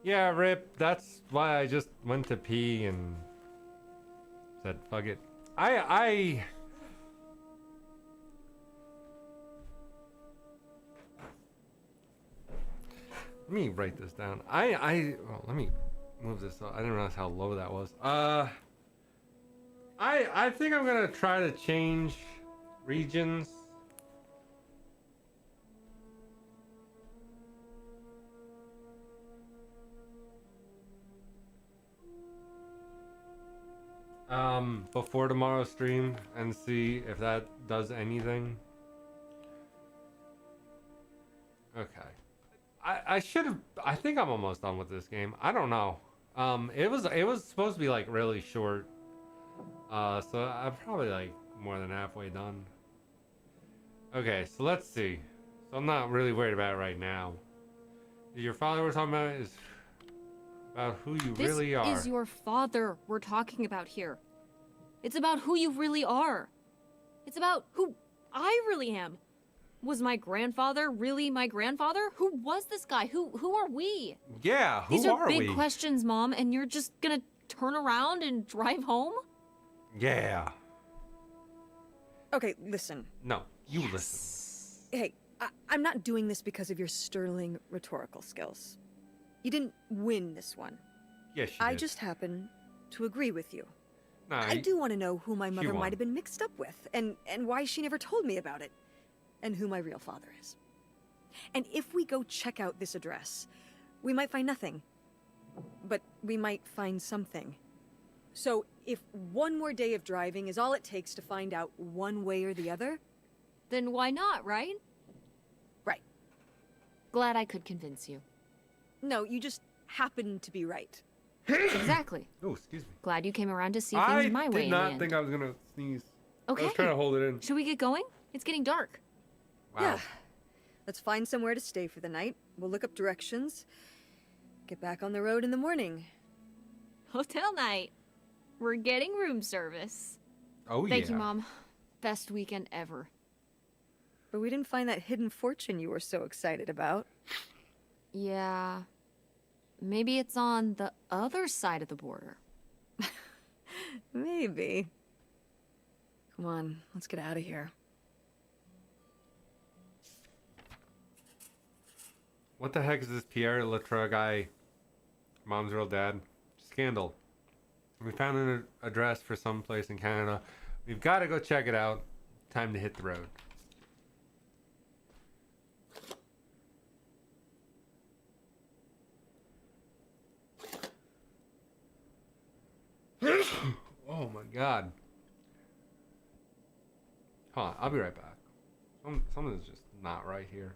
Yeah, Rip. That's why I just went to pee and said, "Fuck it." I let me write this down. Well, let me move this up. I didn't realize how low that was. I think I'm gonna try to change regions. Before tomorrow's stream and see if that does anything. Okay. I should have. I think I'm almost done with this game. I don't know. It was supposed to be like really short. So I'm probably like more than halfway done. Okay, so let's see. So I'm not really worried about it right now. Your father we're talking about is about who you This really are. is your father we're talking about here. It's about who you really are. It's about who I really am. Was my grandfather really my grandfather? Who was this guy? Who are we? Yeah, who These are big we? questions, Mom, and you're just gonna turn around and drive home? Yeah. Okay, listen. No, you listen. Hey, I'm not doing this because of your sterling rhetorical skills. You didn't win this one. Yes, she I did. just happen to agree with you. Nah, I do want to know who my mother won. might have been mixed up with, and why she never told me about it, and who my real father is. And if we go check out this address, we might find nothing. But we might find something. So if one more day of driving is all it takes to find out one way or the other... Then why not, right? Right. Glad I could convince you. No, you just happen to be right. Exactly. Oh, excuse me. Glad you came around to see things my way I did in the not end. think I was gonna sneeze. Okay. I was trying to hold it in. Should we get going? It's getting dark. Wow. Yeah. Let's find somewhere to stay for the night. We'll look up directions. Get back on the road in the morning. Hotel night. We're getting room service. Oh, Thank yeah. you, Mom. Best weekend ever. But we didn't find that hidden fortune you were so excited about. Yeah. Maybe it's on the other side of the border. Maybe. Come on, let's get out of here. What the heck is this Pierre Latre guy? Mom's real dad. Scandal. We found an address for some place in Canada. We've got to go check it out. Time to hit the road. Oh my god. Hold on, I'll be right back. Something's just not right here.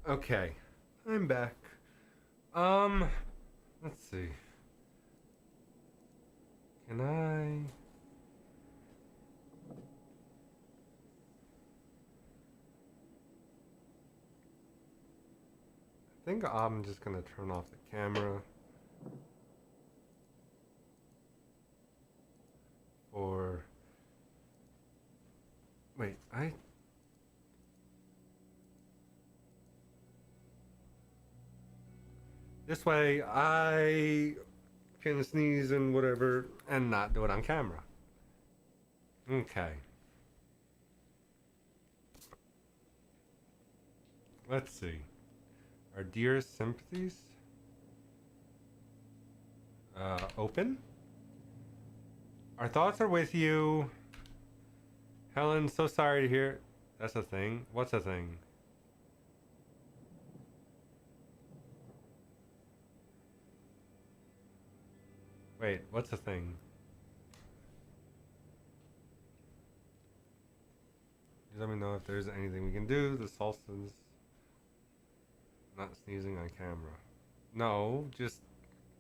Okay, I'm back. Let's see. Can I? I think I'm just gonna turn off the camera for. Wait, This way I can sneeze and whatever and not do it on camera. Okay. Let's see. Our dearest sympathies. Open. Our thoughts are with you. Helen, so sorry to hear. That's a thing. What's a thing? Wait, what's a thing? Just let me know if there's anything we can do. The salsa's not sneezing on camera. No, just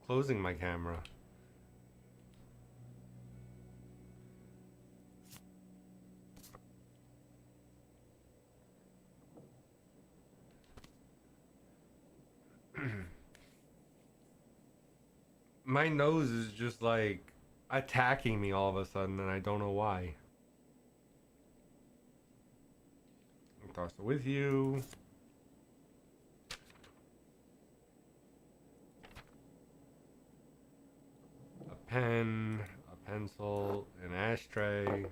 closing my camera. My nose is just like attacking me all of a sudden, and I don't know why. Thoughts are with you. A pen, a pencil, an ashtray.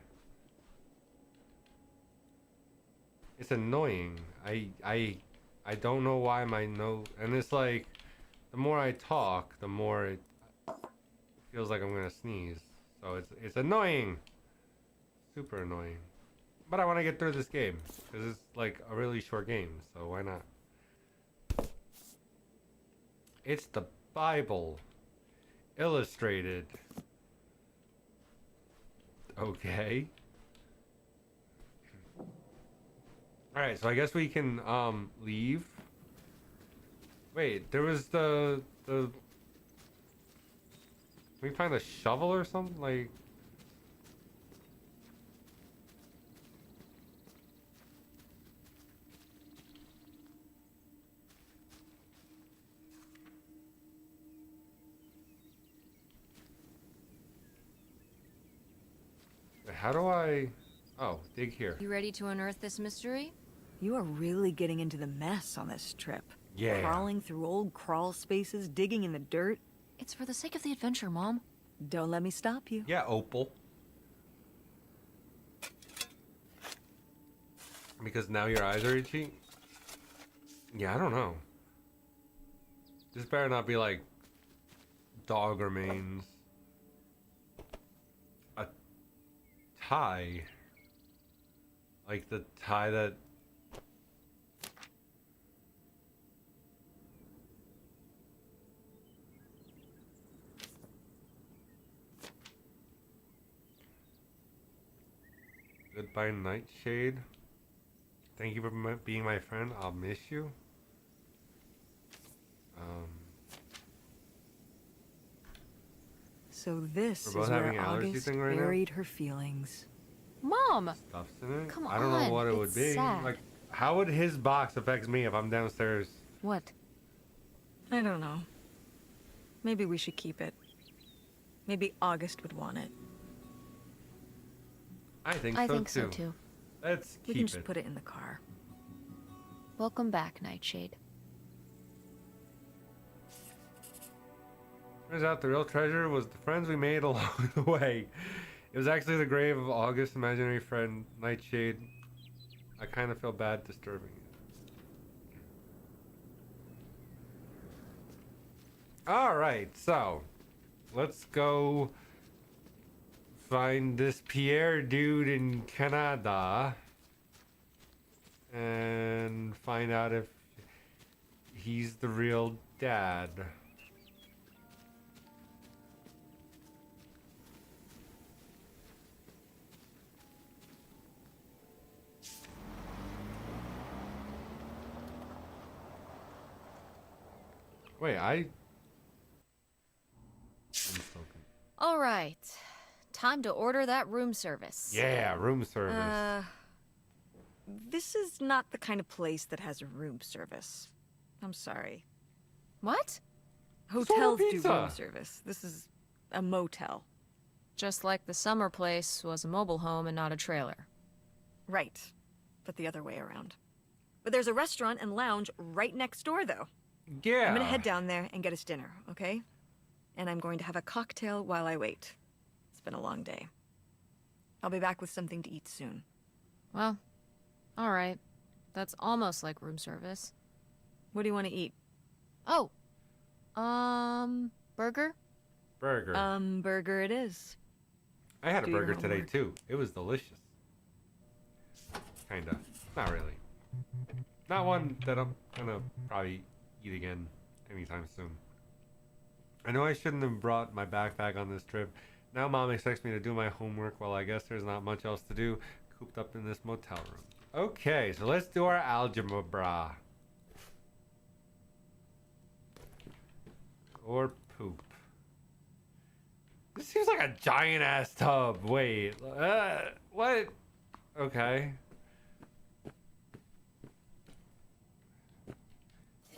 It's annoying. I don't know why my nose, and it's like the more I talk, the more it feels like I'm gonna sneeze. So it's annoying. Super annoying. But I want to get through this game because it's like a really short game, so why not? It's the Bible illustrated. Okay. All right, so I guess we can leave. Wait, there was the Can we find a shovel or something? Like, how do I? Oh, dig here. You ready to unearth this mystery? You are really getting into the mess on this trip. Yeah. Crawling through old crawl spaces, digging in the dirt. It's for the sake of the adventure, Mom. Don't let me stop you. Yeah, Opal. Because now your eyes are itchy? Yeah, I don't know. This better not be like dog remains. A tie. Like the tie that... Goodbye, Nightshade. Thank you for being my friend. I'll miss you. So this We're is both where having an allergy August thing right now? buried her feelings. Mom! Stuff's in it. Come I don't know on, what it would it's be. sad. Like, how would his box affect me if I'm downstairs? What? I don't know. Maybe we should keep it. Maybe August would want it. I think I so think too. so too. Let's We keep can just it. put it in the car. Welcome back, Nightshade. Turns out the real treasure was the friends we made along the way. It was actually the grave of August's imaginary friend, Nightshade. I kind of feel bad disturbing it. Alright, so let's go find this Pierre dude in Canada and find out if he's the real dad. Wait, All right. Time to order that room service. Yeah, room service. This is not the kind of place that has room service. I'm sorry. What? Just order Hotels do pizza. room service. This is a motel. Just like the summer place was a mobile home and not a trailer. Right. But the other way around. But there's a restaurant and lounge right next door, though. Yeah. I'm gonna head down there and get us dinner, okay? And I'm going to have a cocktail while I wait. It's been a long day. I'll be back with something to eat soon. Well, all right. That's almost like room service. What do you want to eat? Oh. Burger? Burger. Burger it is. I had a do your burger today homework. too. It was delicious. Kinda. Not really. Not one that I'm gonna probably eat again anytime soon. I know I shouldn't have brought my backpack on this trip. Now Mom expects me to do my homework. Well, I guess there's not much else to do, cooped up in this motel room. Okay, so let's do our algebra. Or poop. This seems like a giant ass tub. Wait, what? Okay.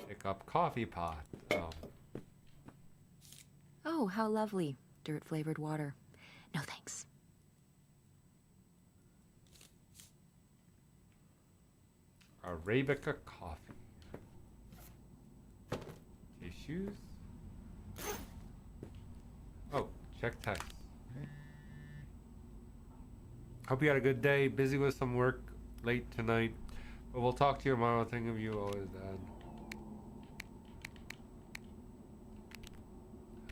Pick up coffee pot. Oh. Oh, how lovely. Dirt-flavored water. No thanks. Arabica coffee. Tissues. Oh, check text. Hope you had a good day. Busy with some work late tonight. But we'll talk to you tomorrow. Think of you always, Dad.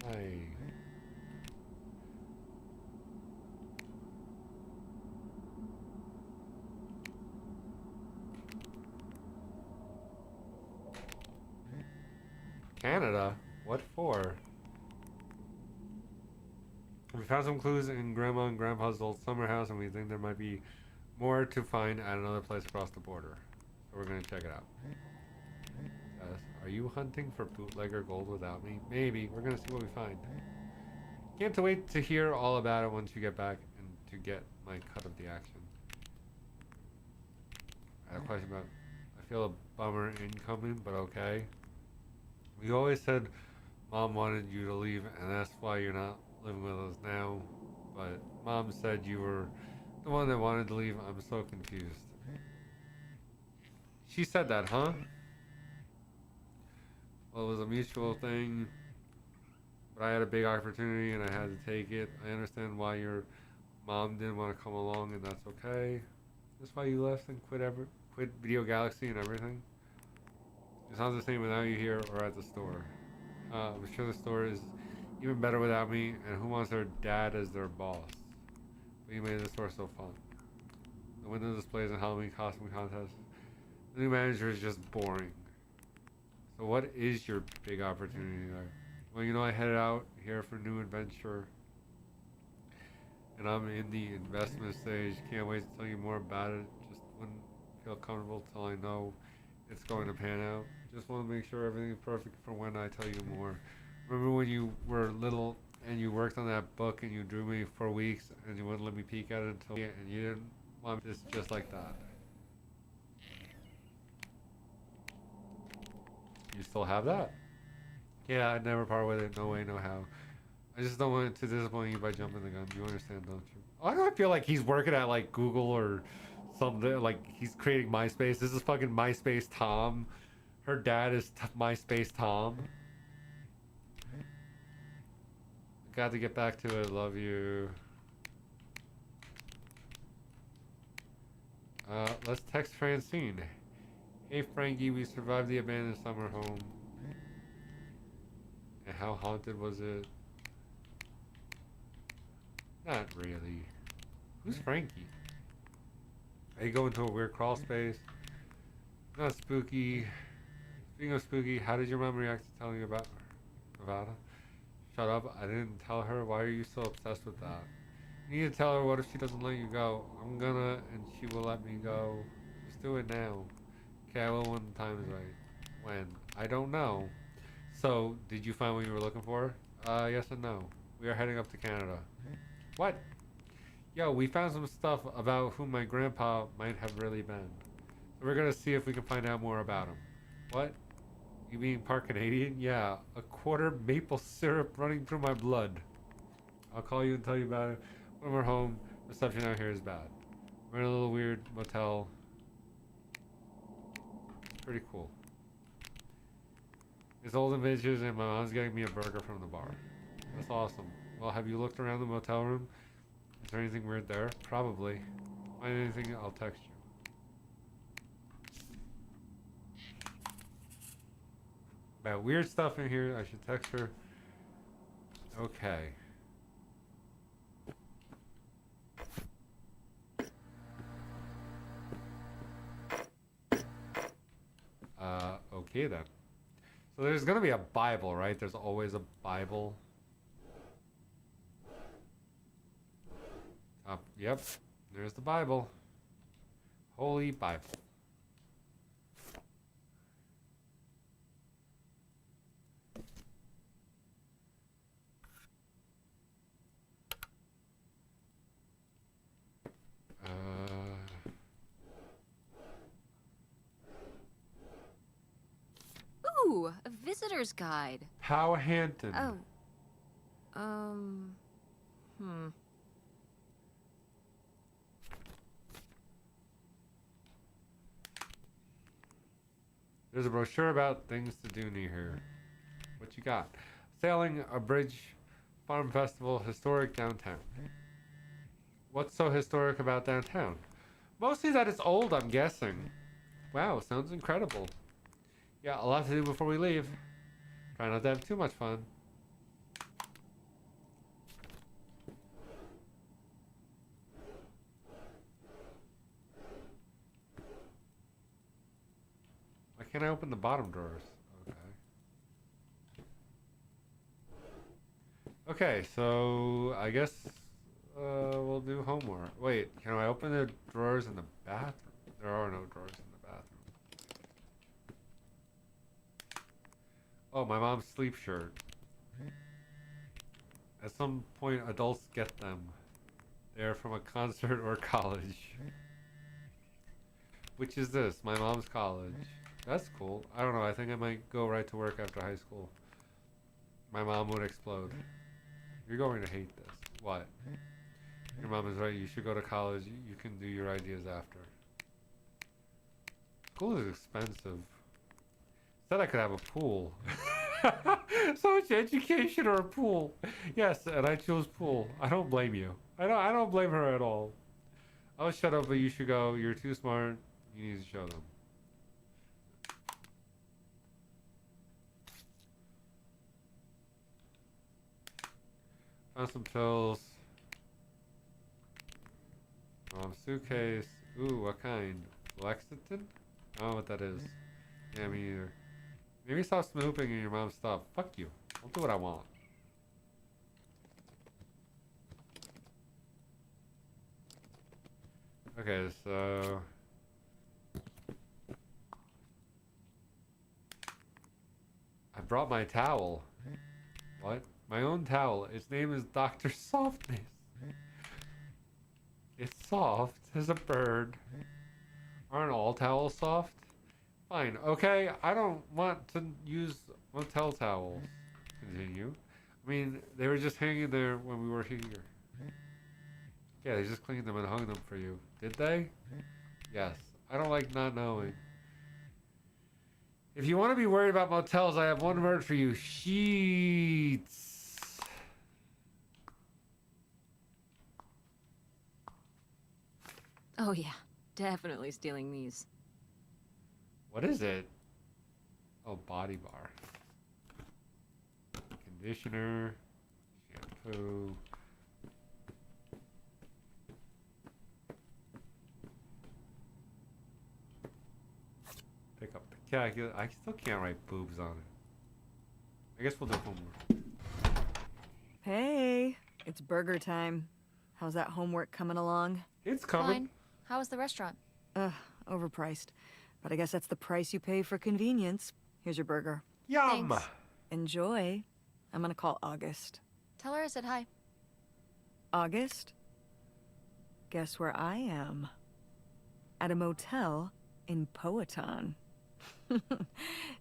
Hi. Canada? What for? We found some clues in Grandma and Grandpa's old summer house, and we think there might be more to find at another place across the border. So we're gonna check it out. Are you hunting for bootlegger gold without me? Maybe. We're gonna see what we find. Can't wait to hear all about it once you get back and to get my cut of the action. I had a question about... I feel a bummer incoming, but okay. We always said Mom wanted you to leave, and that's why you're not living with us now. But Mom said you were the one that wanted to leave. I'm so confused. She said that, huh? Well, it was a mutual thing, but I had a big opportunity and I had to take it. I understand why your mom didn't want to come along, and that's okay. That's why you left and quit Video Galaxy and everything. It sounds the same without you here or at the store. I'm sure the store is even better without me, and who wants their dad as their boss? But you made the store so fun. The window displays and Halloween costume contests. The new manager is just boring. So what is your big opportunity there? Well, you know, I headed out here for new adventure. And I'm in the investment stage. Can't wait to tell you more about it. Just wouldn't feel comfortable till I know it's going to pan out. Just want to make sure everything's perfect for when I tell you more. Remember when you were little and you worked on that book and you drew me for weeks and you wouldn't let me peek at it until and you didn't want this just like that. You still have that? Yeah, I'd never part with it. No way, no how. I just don't want to disappoint you by jumping the gun. You understand, don't you? Why do I feel like he's working at like Google or something? Like he's creating MySpace. This is fucking MySpace Tom. Her dad is MySpace Tom. Got to get back to it. Love you. Let's text Francine. Hey Frankie, we survived the abandoned summer home. And how haunted was it? Not really. Who's Frankie? Are you going to a weird crawl space? Not spooky. Speaking of spooky, how did your mom react to telling you about Nevada? Shut up, I didn't tell her. Why are you so obsessed with that? You need to tell her. What if she doesn't let you go? I'm gonna, and she will let me go. Just do it now. Okay, I will when the time is right. When? I don't know. So, did you find what you were looking for? Yes and no. We are heading up to Canada. What? Yo, we found some stuff about who my grandpa might have really been. So we're gonna see if we can find out more about him. What? You mean part Canadian? Yeah, a quarter maple syrup running through my blood. I'll call you and tell you about it when we're home. Reception out here is bad. We're in a little weird motel. It's pretty cool. It's olden vintage and my mom's getting me a burger from the bar. That's awesome. Well, have you looked around the motel room? Is there anything weird there? Probably. Find anything, I'll text you. About weird stuff in here, I should text her. Okay. Okay then. So there's gonna be a Bible, right? There's always a Bible. Yep. There's the Bible. Holy Bible. Ooh, a visitor's guide. Powhatan. Oh. There's a brochure about things to do near here. What you got? Sailing, a bridge, farm festival, historic downtown. What's so historic about downtown? Mostly that it's old, I'm guessing. Wow, sounds incredible. Yeah, a lot to do before we leave. Try not to have too much fun. Why can't I open the bottom drawers? Okay. Okay, so I guess we'll do homework. Wait, can I open the drawers in the bathroom? There are no drawers in the bathroom. Oh, my mom's sleep shirt. At some point, adults get them. They're from a concert or college. Which is this? My mom's college. That's cool. I don't know. I think I might go right to work after high school. My mom would explode. You're going to hate this. What? Your mom is right. You should go to college. You can do your ideas after. School is expensive. Said I could have a pool. So much education or a pool. Yes, and I chose pool. I don't blame you. I don't blame her at all. Oh, shut up, but you should go. You're too smart. You need to show them. Found some pills. Suitcase. Ooh, what kind? Lexington? I don't know what that is. Yeah, me either. Maybe stop snooping in your mom's stuff. Fuck you. I'll do what I want. Okay, so... I brought my towel. What? My own towel. Its name is Dr. Softness. It's soft as a bird. Aren't all towels soft? Fine, okay, I don't want to use motel towels. Continue. I mean, they were just hanging there when we were here. Yeah, they just cleaned them and hung them for you. Did they? Yes. I don't like not knowing. If you want to be worried about motels, I have one word for you. Sheets. Oh, yeah. Definitely stealing these. What is it? Oh, body bar. Conditioner. Shampoo. Pick up the calculator. I still can't write boobs on it. I guess we'll do homework. Hey, it's burger time. How's that homework coming along? It's coming. Fine. How was the restaurant? Overpriced. But I guess that's the price you pay for convenience. Here's your burger. Yum! Thanks. Enjoy. I'm gonna call August. Tell her I said hi. August? Guess where I am? At a motel in Powhatan.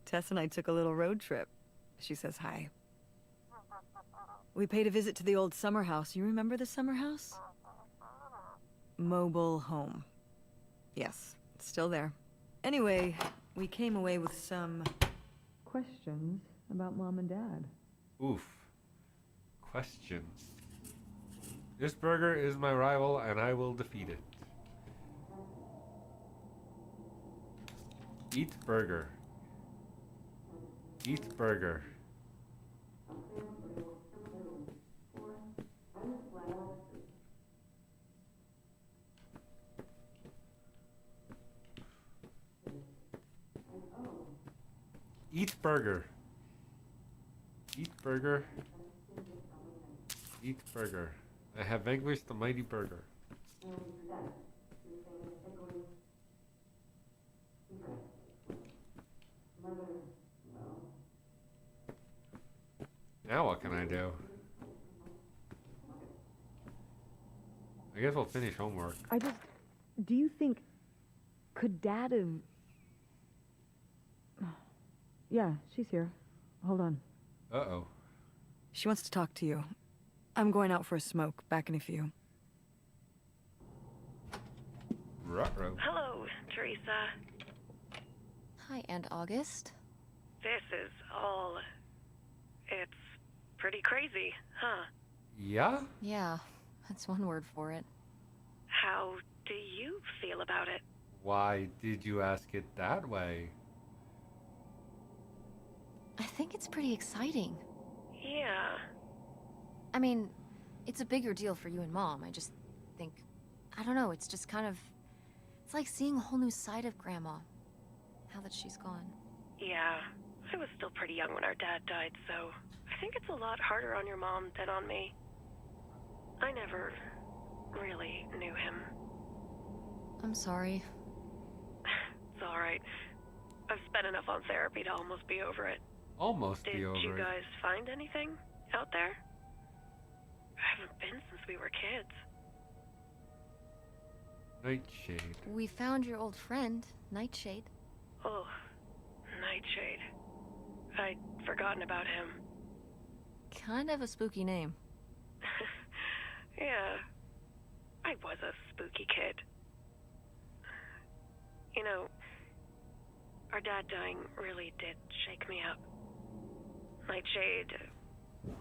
Tess and I took a little road trip. She says hi. We paid a visit to the old summer house. You remember the summer house? Mobile home. Yes, it's still there. Anyway, we came away with some questions about Mom and Dad. Oof. Questions. This burger is my rival, and I will defeat it. Eat burger. Eat burger. Eat burger. Eat burger. Eat burger. I have vanquished the mighty burger. Now what can I do? I guess we'll finish homework. Do you think... Could Dad have... Yeah, she's here. Hold on. Uh-oh. She wants to talk to you. I'm going out for a smoke. Back in a few. Ruh-roh. Hello, Teresa. Hi, Aunt August. This is all... It's pretty crazy, huh? Yeah? Yeah, that's one word for it. How do you feel about it? Why did you ask it that way? I think it's pretty exciting. Yeah. I mean, it's a bigger deal for you and Mom. I just think... I don't know, it's just kind of... It's like seeing a whole new side of Grandma. Now that she's gone. Yeah. I was still pretty young when our dad died, so... I think it's a lot harder on your mom than on me. I never really knew him. I'm sorry. It's alright. I've spent enough on therapy to almost be over it. Almost Did be over you it. guys find anything out there? I haven't been since we were kids. Nightshade. We found your old friend, Nightshade. Oh, Nightshade. I'd forgotten about him. Kind of a spooky name. Yeah, I was a spooky kid. You know, our dad dying really did shake me up. Nightshade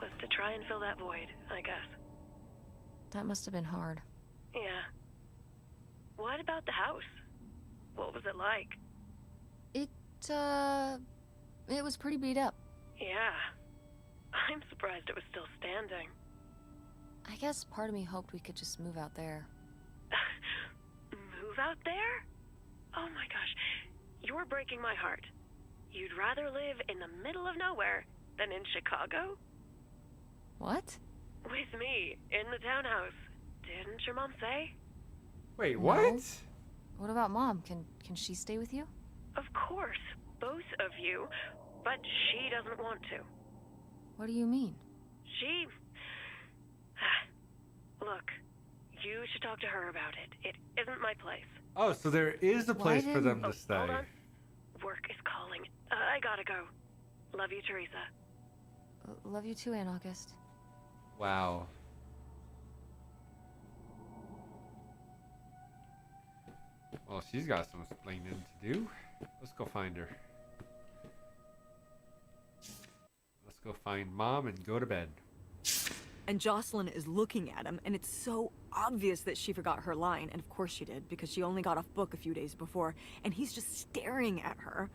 was to try and fill that void, I guess. That must have been hard. Yeah. What about the house? What was it like? It was pretty beat up. Yeah. I'm surprised it was still standing. I guess part of me hoped we could just move out there. Move out there? Oh my gosh. You're breaking my heart. You'd rather live in the middle of nowhere than in Chicago? What? With me, in the townhouse. Didn't your mom say? Wait, No. what? What about Mom? Can she stay with you? Of course, both of you, but she doesn't want to. What do you mean? She... Look, you should talk to her about it. It isn't my place. Oh, so there is a Why place for them didn't- to stay. Hold on. Work is calling. I gotta go. Love you, Teresa. Love you too, Aunt August. Wow. Well, she's got some explaining to do. Let's go find her. Let's go find Mom and go to bed. And Jocelyn is looking at him, and it's so obvious that she forgot her line. And of course she did, because she only got off book a few days before. And he's just staring at her.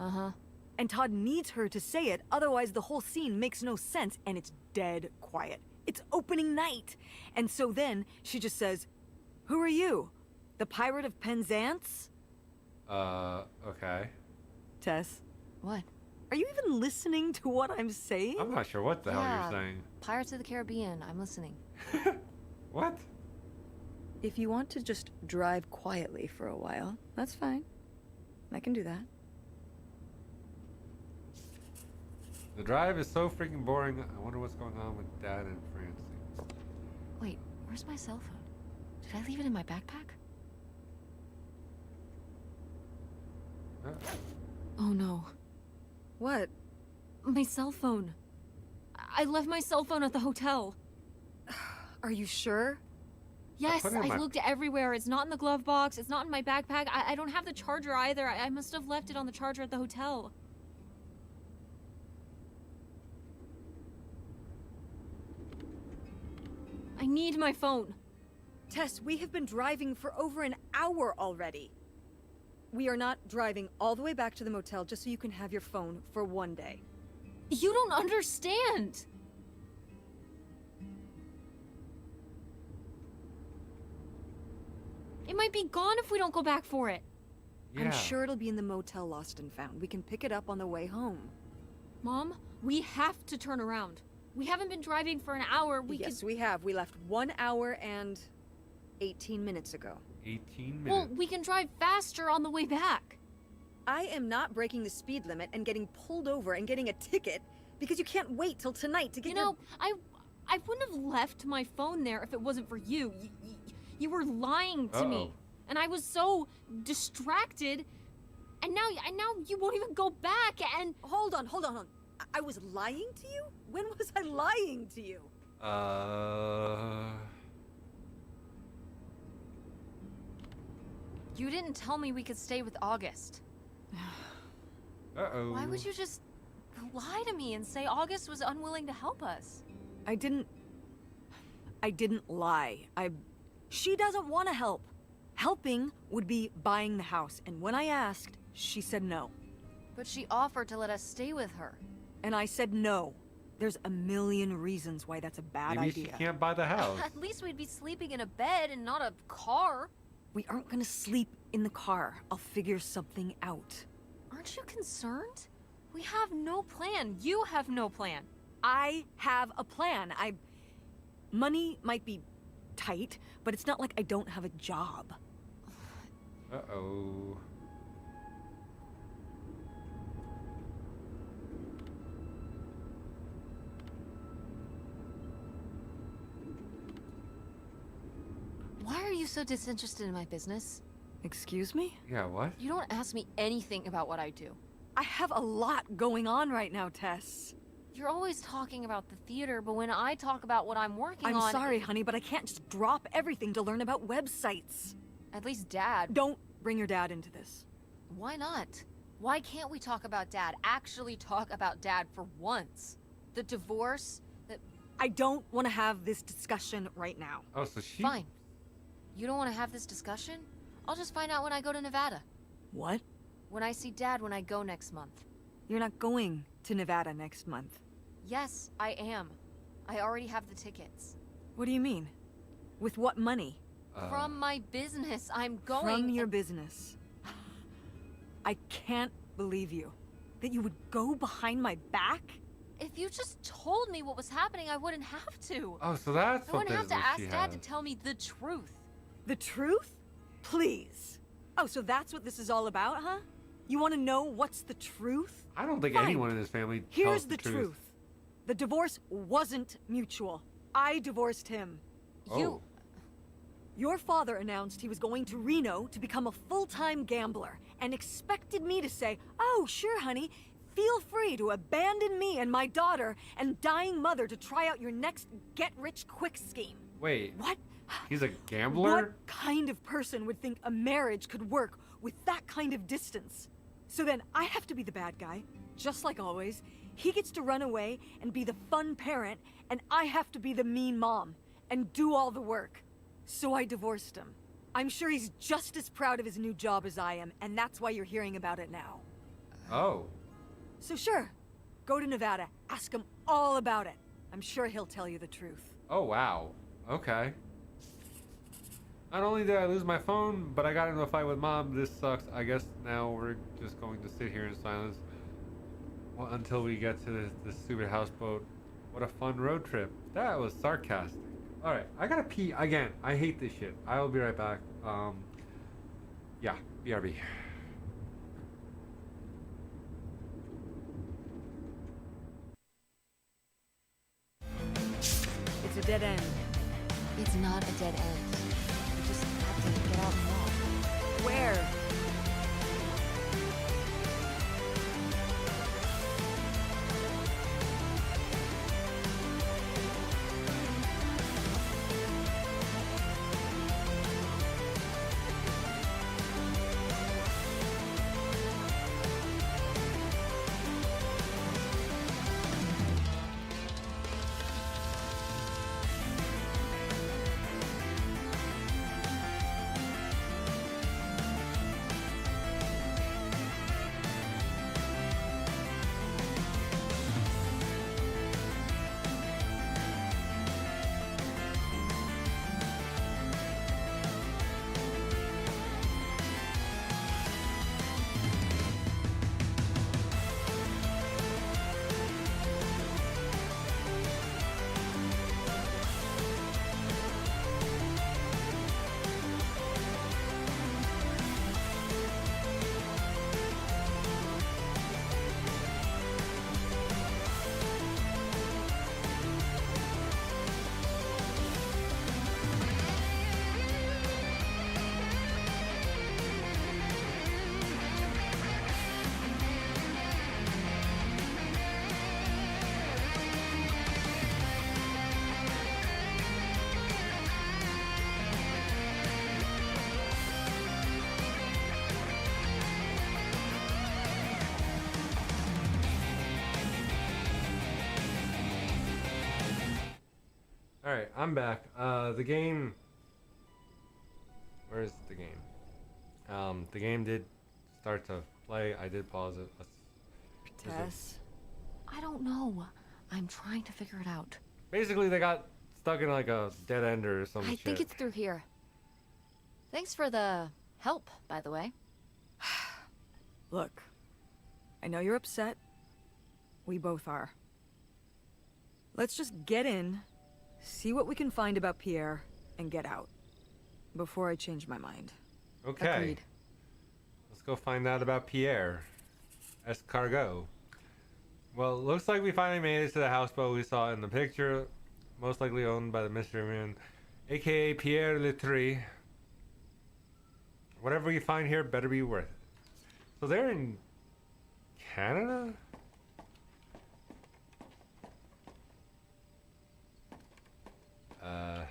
Uh-huh. And Todd needs her to say it, otherwise the whole scene makes no sense, and it's dead quiet. It's opening night. And so then she just says, "Who are you? The Pirate of Penzance?" Okay. Tess, What? are you even listening to what I'm saying? I'm not sure what the hell Yeah. you're saying. Pirates of the Caribbean. I'm listening. What? If you want to just drive quietly for a while, that's fine. I can do that. The drive is so freaking boring. I wonder what's going on with Dad and Francie. Wait, where's my cell phone? Did I leave it in my backpack? Oh no. What? My cell phone. I left my cell phone at the hotel. Are you sure? Yes, put it in I my- looked everywhere. It's not in the glove box. It's not in my backpack. I don't have the charger either. I must have left it on the charger at the hotel. I need my phone. Tess, we have been driving for over an hour already. We are not driving all the way back to the motel just so you can have your phone for one day. You don't understand. It might be gone if we don't go back for it. Yeah. I'm sure it'll be in the motel Lost and Found. We can pick it up on the way home. Mom, we have to turn around. We haven't been driving for an hour. Yes, we have. We left 1 hour and 18 minutes ago. 18 minutes. Well, we can drive faster on the way back. I am not breaking the speed limit and getting pulled over and getting a ticket because you can't wait till tonight to get You know, I wouldn't have left my phone there if it wasn't for you. You were lying to me, Uh-oh. and I was so distracted. And now you won't even go back. And Hold on. I was lying to you? When was I lying to you? You didn't tell me we could stay with August. Uh-oh. Why would you just lie to me and say August was unwilling to help us? I didn't lie. She doesn't want to help. Helping would be buying the house, and when I asked, she said no. But she offered to let us stay with her. And I said no. There's a million reasons why that's a bad Maybe idea. she can't buy the house. At least we'd be sleeping in a bed and not a car. We aren't gonna sleep in the car. I'll figure something out. Aren't you concerned? We have no plan. You have no plan. I have a plan. Money might be tight, but it's not like I don't have a job. Uh-oh. Why are you so disinterested in my business? Excuse me? Yeah, what? You don't ask me anything about what I do. I have a lot going on right now, Tess. You're always talking about the theater, but when I talk about what I'm working I'm on... sorry, honey, but I can't just drop everything to learn about websites. At least Dad... Don't bring your dad into this. Why not? Why can't we talk about Dad? Actually talk about Dad for once? The divorce? I don't want to have this discussion right now. Oh, so she... Fine. You don't want to have this discussion? I'll just find out when I go to Nevada. What? When I see Dad when I go next month. You're not going to Nevada next month. Yes, I am. I already have the tickets. What do you mean? With what money? From my business, I'm going... From your business. I can't believe you. That you would go behind my back? If you just told me what was happening, I wouldn't have to. Oh, so that's I what wouldn't have to business ask she Dad to has. tell me the truth. The truth? Please. Oh, so that's what this is all about, huh? You want to know what's the truth? I don't think Fine. anyone in this family tells Here's the the truth. The divorce wasn't mutual. I divorced him. You... Your father announced he was going to Reno to become a full-time gambler and expected me to say, "Oh, sure, honey, feel free to abandon me and my daughter and dying mother to try out your next get-rich-quick scheme." Wait, What? he's a gambler? What kind of person would think a marriage could work with that kind of distance? So then I have to be the bad guy, just like always. He gets to run away and be the fun parent, and I have to be the mean mom and do all the work. So I divorced him. I'm sure he's just as proud of his new job as I am, and that's why you're hearing about it now. Oh. So sure, go to Nevada, ask him all about it. I'm sure he'll tell you the truth. Oh, wow. Okay. Not only did I lose my phone, but I got into a fight with Mom. This sucks. I guess now we're just going to sit here in silence until we get to the stupid houseboat. What a fun road trip. That was sarcastic. Alright, I gotta pee again. I hate this shit. I will be right back. Yeah, BRB. It's a dead end. It's not a dead end. We just have to get out and walk. Where? All right, I'm back. The game. Where is the game? The game did start to play. I did pause it. Tess. I don't know. I'm trying to figure it out. Basically, they got stuck in like a dead end or some I shit. think it's through here. Thanks for the help, by the way. Look, I know you're upset. We both are. Let's just get in, see what we can find about Pierre, and get out. Before I change my mind. Okay. Agreed. Let's go find out about Pierre. Escargot. Well, it looks like we finally made it to the houseboat we saw in the picture. Most likely owned by the mystery man, aka Pierre Littré. Whatever we find here better be worth it. So they're in Canada? Oh.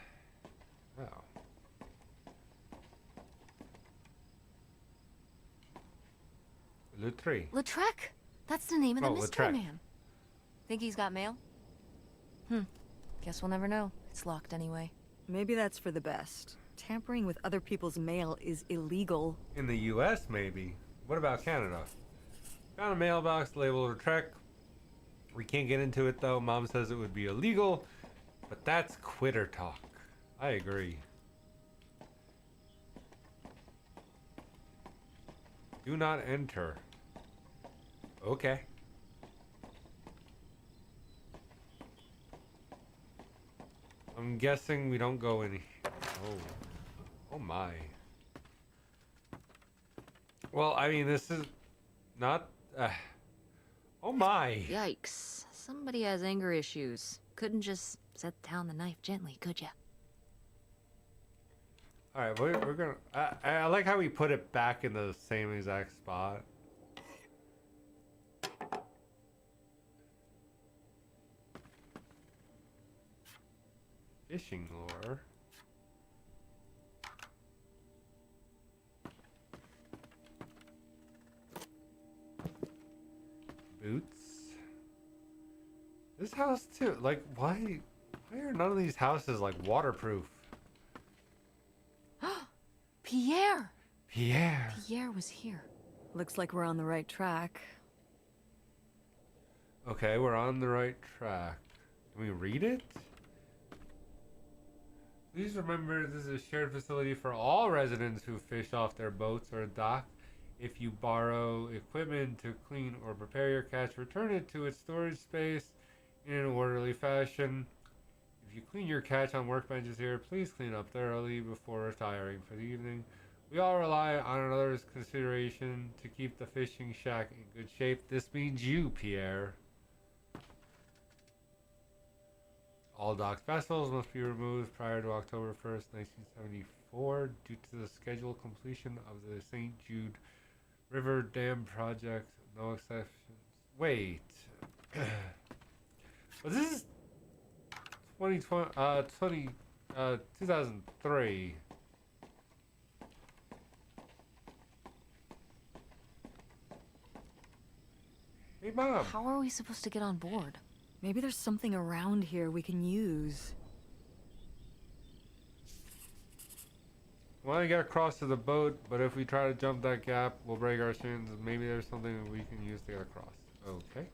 Littré. Lautrec! That's the name of the Oh, mystery Lautrec. man. Think he's got mail? Guess we'll never know. It's locked anyway. Maybe that's for the best. Tampering with other people's mail is illegal. In the US, maybe. What about Canada? Found a mailbox labeled Lautrec. We can't get into it though. Mom says it would be illegal. But that's quitter talk. I agree. Do not enter. Okay. I'm guessing we don't go any. Oh. Oh my. Well, I mean, this is not. Oh my. Yikes. Somebody has anger issues. Couldn't just set down the knife gently, could ya? All right, we're gonna. I like how we put it back in the same exact spot. Fishing lure. Boots. This house too. Like, why are none of these houses like waterproof? Pierre! Pierre. Pierre was here. Looks like we're on the right track. Okay, we're on the right track. Can we read it? Please remember this is a shared facility for all residents who fish off their boats or dock. If you borrow equipment to clean or prepare your catch, return it to its storage space in an orderly fashion. If you clean your catch on workbenches here, please clean up thoroughly before retiring for the evening. We all rely on another's consideration to keep the fishing shack in good shape. This means you, Pierre. All docked vessels must be removed prior to October 1st, 1974, due to the scheduled completion of the St. Jude River Dam project. No exceptions. Wait. Well, this is 2003. Hey, Mom. How are we supposed to get on board? Maybe there's something around here we can use. Well, you gotta cross to the boat, but if we try to jump that gap, we'll break our shins. Maybe there's something we can use to get across. Okay.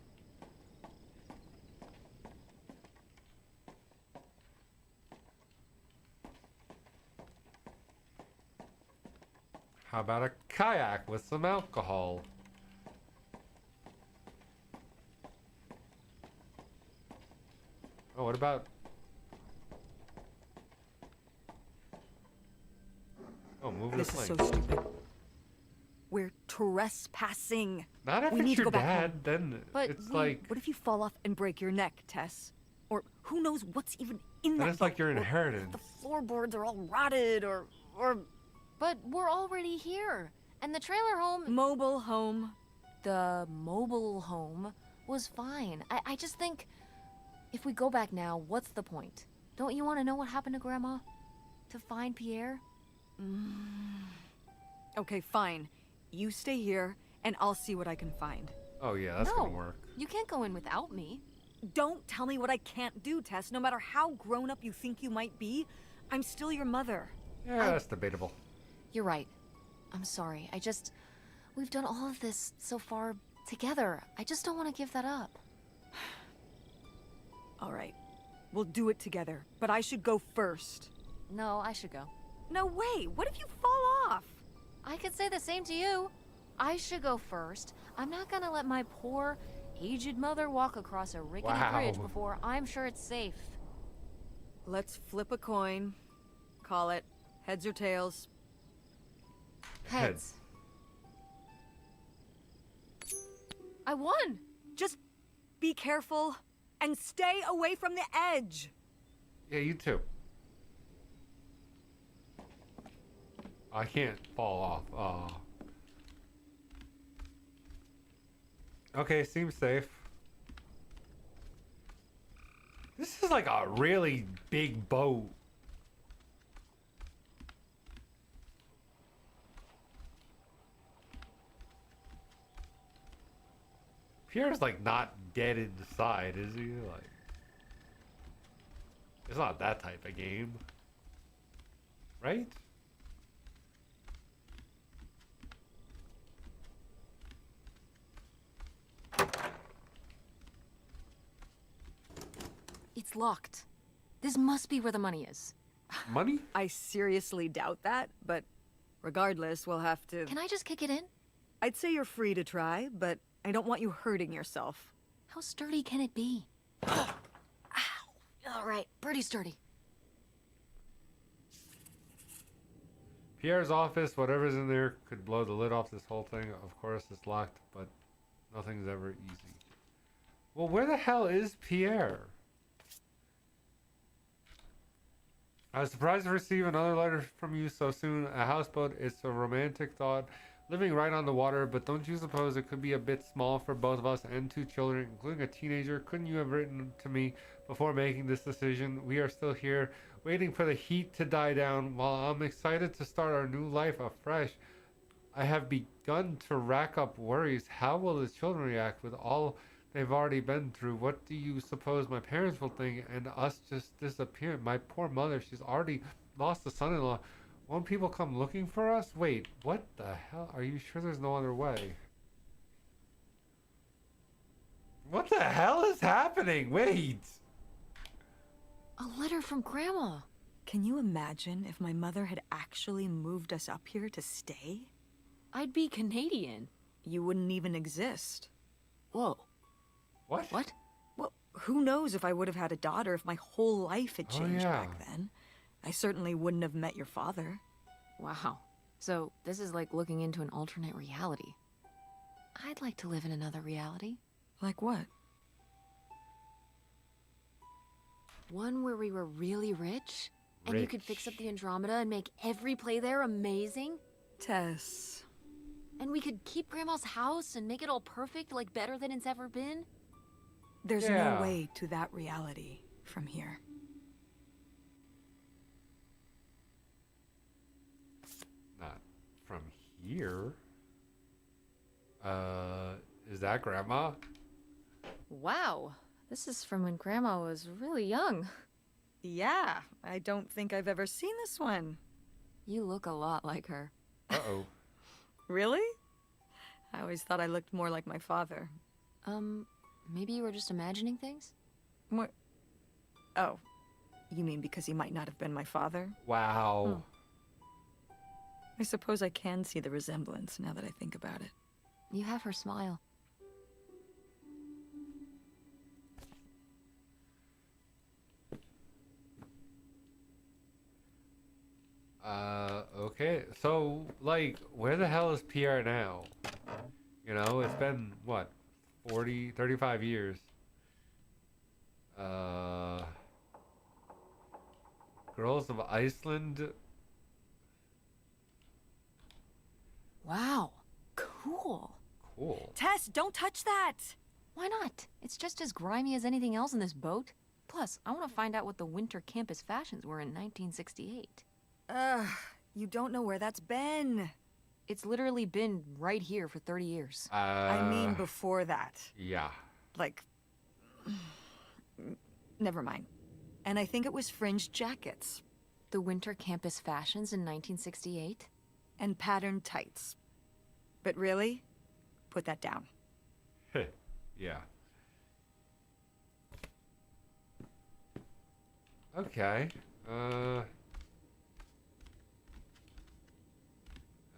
How about a kayak with some alcohol? Oh, what about... Oh, move This the is plane. so stupid. We're trespassing. Not if We it's need to your go back dad, home. then But it's we- like... What if you fall off and break your neck, Tess? Or who knows what's even in Then that it's like boat? your Or inheritance. the floorboards are all rotted, or But we're already here. And the trailer home, mobile home. the mobile home, was fine. I just think if we go back now, what's the point? Don't you want to know what happened to Grandma? To find Pierre? Okay, fine. You stay here, and I'll see what I can find. Oh yeah, that's No. gonna work. You can't go in without me. Don't tell me what I can't do, Tess. No matter how grown up you think you might be, I'm still your mother. Yeah, that's debatable. You're right. I'm sorry. We've done all of this so far together. I just don't want to give that up. All right. We'll do it together, but I should go first. No, I should go. No way. What if you fall off? I could say the same to you. I should go first. I'm not gonna let my poor, aged mother walk across a rickety bridge Wow. before I'm sure it's safe. Let's flip a coin. Call it heads or tails. Heads. I won! Just be careful and stay away from the edge. Yeah, you too. I can't fall off. Oh. Okay, seems safe. This is like a really big boat. Pierre's like not dead inside, is he? Like, it's not that type of game, right? It's locked. This must be where the money is. Money? I seriously doubt that, but regardless, we'll have to. Can I just kick it in? I'd say you're free to try, but I don't want you hurting yourself. How sturdy can it be? Ow! All right, pretty sturdy. Pierre's office, whatever's in there, could blow the lid off this whole thing. Of course, it's locked, but nothing's ever easy. Well, where the hell is Pierre? I was surprised to receive another letter from you so soon. A houseboat, it's a romantic thought. Living right on the water, but don't you suppose it could be a bit small for both of us and 2 children, including a teenager? Couldn't you have written to me before making this decision? We are still here, waiting for the heat to die down, while I'm excited to start our new life afresh. I have begun to rack up worries. How will the children react with all they've already been through? What do you suppose my parents will think, and us just disappearing? My poor mother, she's already lost a son-in-law. Won't people come looking for us? Wait, what the hell? Are you sure there's no other way? What the hell is happening? Wait! A letter from Grandma. Can you imagine if my mother had actually moved us up here to stay? I'd be Canadian. You wouldn't even exist. Whoa. What? What? Well, who knows if I would have had a daughter if my whole life had Oh, changed yeah. back then. I certainly wouldn't have met your father. Wow. So, this is like looking into an alternate reality. I'd like to live in another reality. Like what? One where we were really rich? And you could fix up the Andromeda and make every play there amazing? Tess. And we could keep Grandma's house and make it all perfect, like better than it's ever been? There's Yeah. no way to that reality from here. Not from here. Is that Grandma? Wow. This is from when Grandma was really young. Yeah, I don't think I've ever seen this one. You look a lot like her. Uh-oh. Really? I always thought I looked more like my father. Maybe you were just imagining things? More... Oh, you mean because he might not have been my father? Wow. I suppose I can see the resemblance now that I think about it. You have her smile. Okay. So, like, where the hell is Pierre now? You know, it's been, what, 40, 35 years. Girls of Iceland. Wow. Cool. Cool. Tess, don't touch that! Why not? It's just as grimy as anything else in this boat. Plus, I want to find out what the winter campus fashions were in 1968. You don't know where that's been. It's literally been right here for 30 years. I mean before that. Yeah. Like... Never mind. And I think it was fringed jackets. The winter campus fashions in 1968? And patterned tights. But really? Put that down. Yeah. Okay.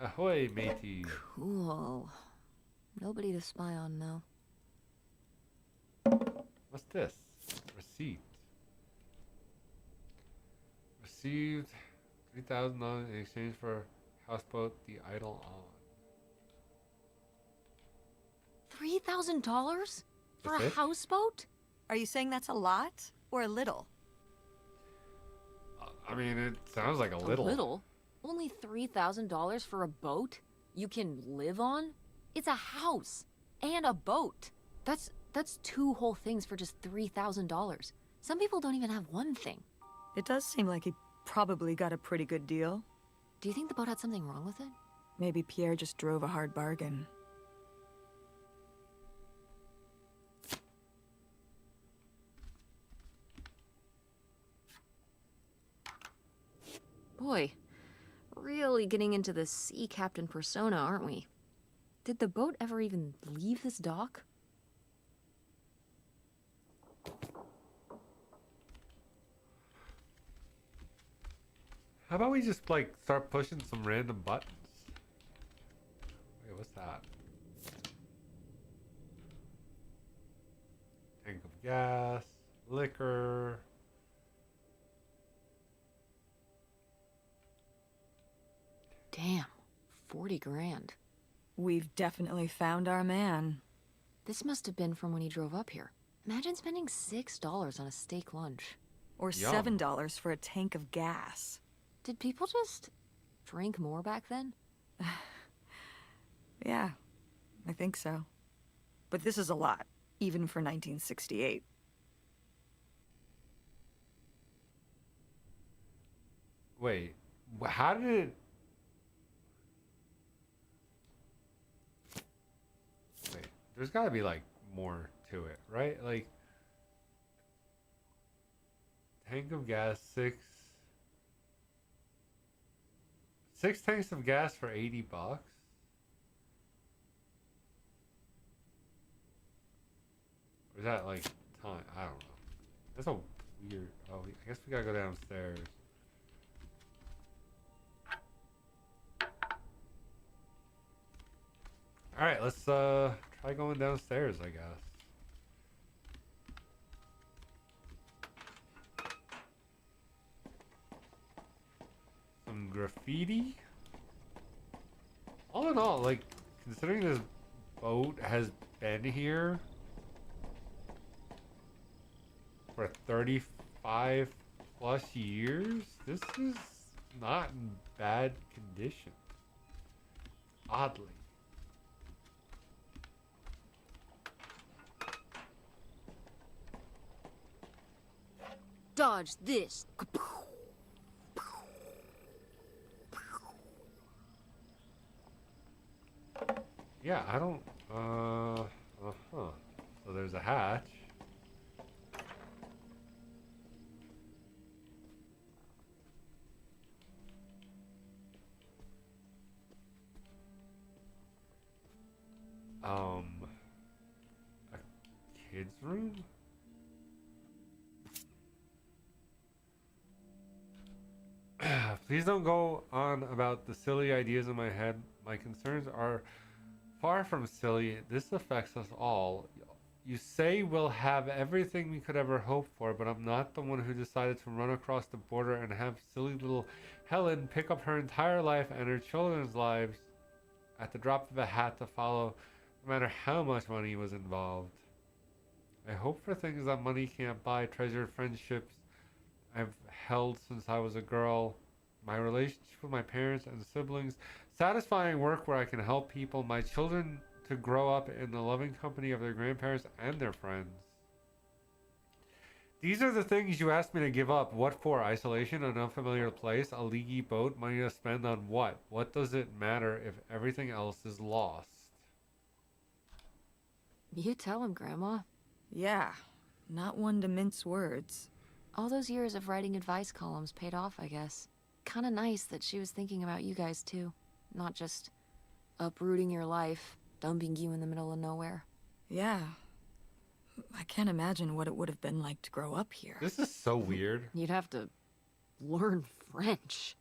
Ahoy, mateys. Cool. Nobody to spy on, though. What's this? Receipt. Received $3,000 in exchange for houseboat The Idle On. $3,000? For That's a it? houseboat? Are you saying that's a lot? Or a little? I mean, it sounds like a little. A little? Only $3,000 for a boat you can live on? It's a house and a boat. That's two whole things for just $3,000. Some people don't even have one thing. It does seem like he probably got a pretty good deal. Do you think the boat had something wrong with it? Maybe Pierre just drove a hard bargain. Boy, really getting into the sea captain persona, aren't we? Did the boat ever even leave this dock? How about we just, like, start pushing some random buttons? Wait, what's that? Tank of gas, liquor. Damn, 40 grand. We've definitely found our man. This must have been from when he drove up here. Imagine spending $6 on a steak lunch. Or Yum. $7 for a tank of gas. Did people just drink more back then? Yeah, I think so. But this is a lot, even for 1968. Wait, how did it... Wait, there's gotta be, like, more to it, right? Like, tank of gas, six tanks of gas for $80? Or is that, like, time? I don't know. That's a weird... Oh, I guess we gotta go downstairs. Alright, let's try going downstairs, I guess. Some graffiti? All in all, like, considering this boat has been here for 30, 5+ years. This is not in bad condition. Oddly. Dodge this. Yeah, I don't. Uh-huh. So there's a hatch. A kid's room? Please don't go on about the silly ideas in my head. My concerns are far from silly. This affects us all. You say we'll have everything we could ever hope for, but I'm not the one who decided to run across the border and have silly little Helen pick up her entire life and her children's lives at the drop of a hat to follow, no matter how much money was involved. I hope for things that money can't buy, treasured friendships I've held since I was a girl, my relationship with my parents and siblings, satisfying work where I can help people, my children to grow up in the loving company of their grandparents and their friends. These are the things you asked me to give up. What for? Isolation, an unfamiliar place, a leaky boat, money to spend on what? What does it matter if everything else is lost? You tell him, Grandma. Yeah, not one to mince words. All those years of writing advice columns paid off, I guess. Kinda nice that she was thinking about you guys, too. Not just uprooting your life, dumping you in the middle of nowhere. Yeah. I can't imagine what it would have been like to grow up here. This is so weird. You'd have to learn French.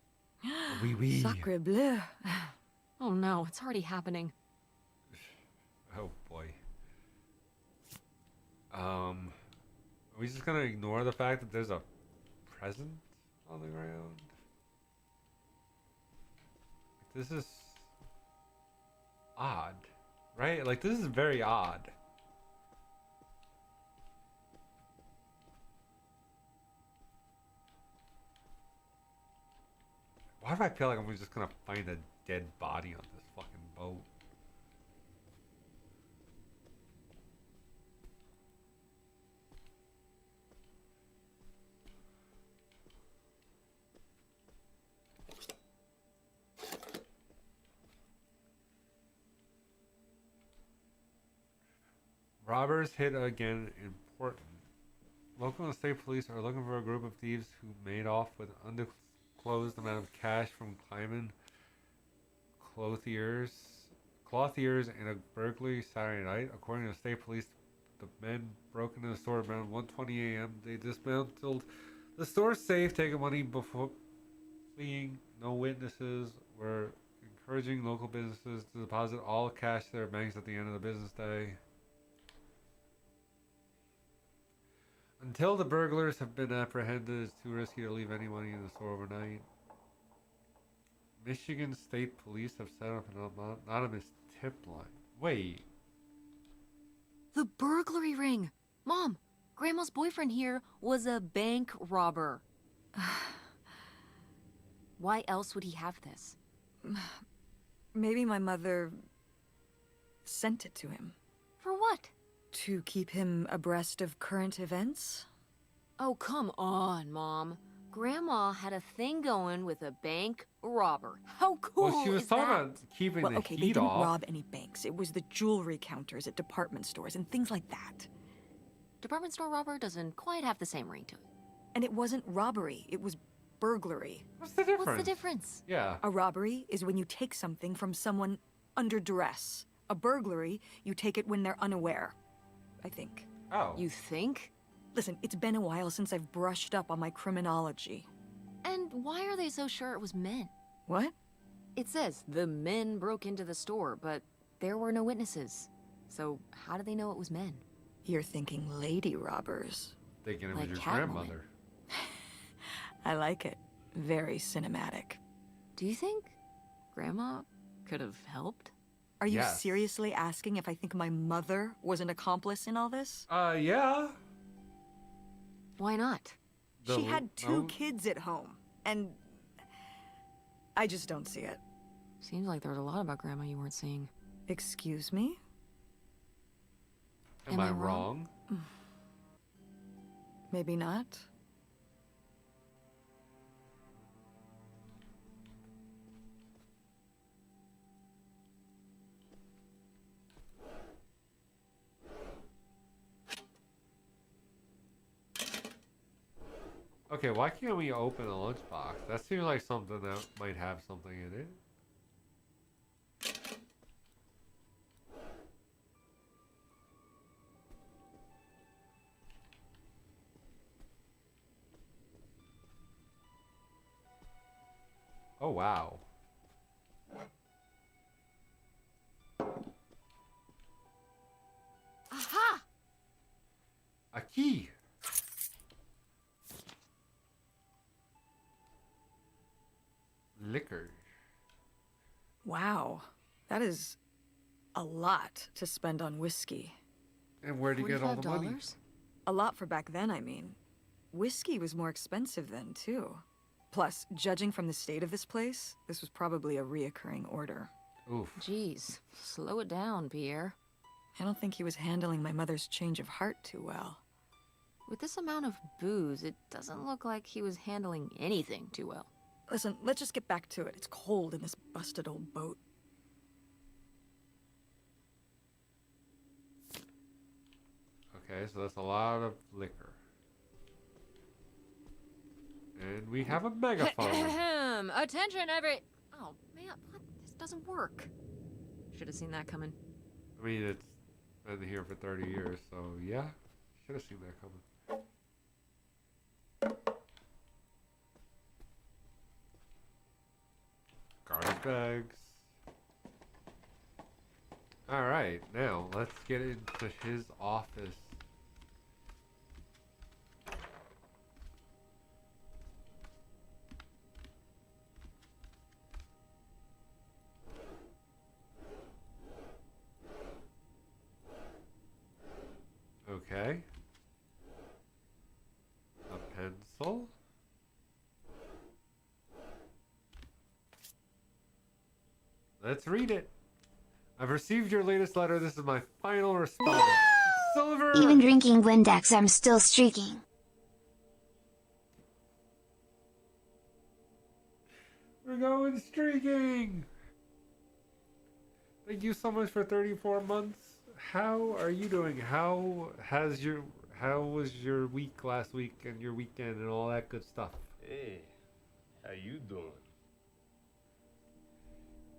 Oui, oui. Sacre bleu. Oh no, it's already happening. Oh boy. Are we just gonna ignore the fact that there's a present on the ground? This is odd, right? Like, this is very odd. Why do I feel like I'm just gonna find a dead body on this fucking boat? Robbers hit again in Portland. Local and state police are looking for a group of thieves who made off with undisclosed amount of cash from Kleiman clothiers in a burglary Saturday night. According to state police, the men broke into the store around 1:20 a.m. They dismantled the store safe, taking money before fleeing. No witnesses were encouraging local businesses to deposit all cash to their banks at the end of the business day. Until the burglars have been apprehended, it's too risky to leave any money in the store overnight. Michigan State Police have set up an anonymous tip line. Wait. The burglary ring! Mom, Grandma's boyfriend here was a bank robber. Why else would he have this? Maybe my mother sent it to him. For what? To keep him abreast of current events? Oh, come on, Mom. Grandma had a thing going with a bank robber. How cool Well, she was is talking that? about keeping Well, the okay, they heat didn't off. rob any banks. It was the jewelry counters at department stores and things like that. Department store robber doesn't quite have the same ring to it. And it wasn't robbery, it was burglary. What's the difference? What's the difference? Yeah. A robbery is when you take something from someone under duress. A burglary, you take it when they're unaware. I think. Oh. You think? Listen, it's been a while since I've brushed up on my criminology. And why are they so sure it was men? What? It says the men broke into the store, but there were no witnesses. So how do they know it was men? You're thinking lady robbers. Thinking it was Like your Catwoman. grandmother. I like it. Very cinematic. Do you think Grandma could have helped? Are you Yes. seriously asking if I think my mother was an accomplice in all this? Yeah. Why not? She had 2 no? kids at home, and I just don't see it. Seems like there was a lot about Grandma you weren't seeing. Excuse me? Am I wrong? Maybe not. Okay, why can't we open a lunchbox? That seems like something that might have something in it. Oh, wow. Aha! A key. Liquor. Wow. That is a lot to spend on whiskey. And where'd you get all the money? $45? A lot for back then, I mean. Whiskey was more expensive then, too. Plus, judging from the state of this place, this was probably a reoccurring order. Oof. Jeez, slow it down, Pierre. I don't think he was handling my mother's change of heart too well. With this amount of booze, it doesn't look like he was handling anything too well. Listen, let's just get back to it. It's cold in this busted old boat. Okay, so that's a lot of liquor. And we have a megaphone. Attention, every... Oh, man, what? This doesn't work. Should have seen that coming. I mean, it's been here for 30 years, so yeah. Should have seen that coming. Garbage bags. Alright, now let's get into his office. Okay. A pencil. Let's read it. I've received your latest letter. This is my final response. Silver! Even drinking Windex, I'm still streaking. We're going streaking! Thank you so much for 34 months. How are you doing? How was your week last week and your weekend and all that good stuff? Hey, how you doing?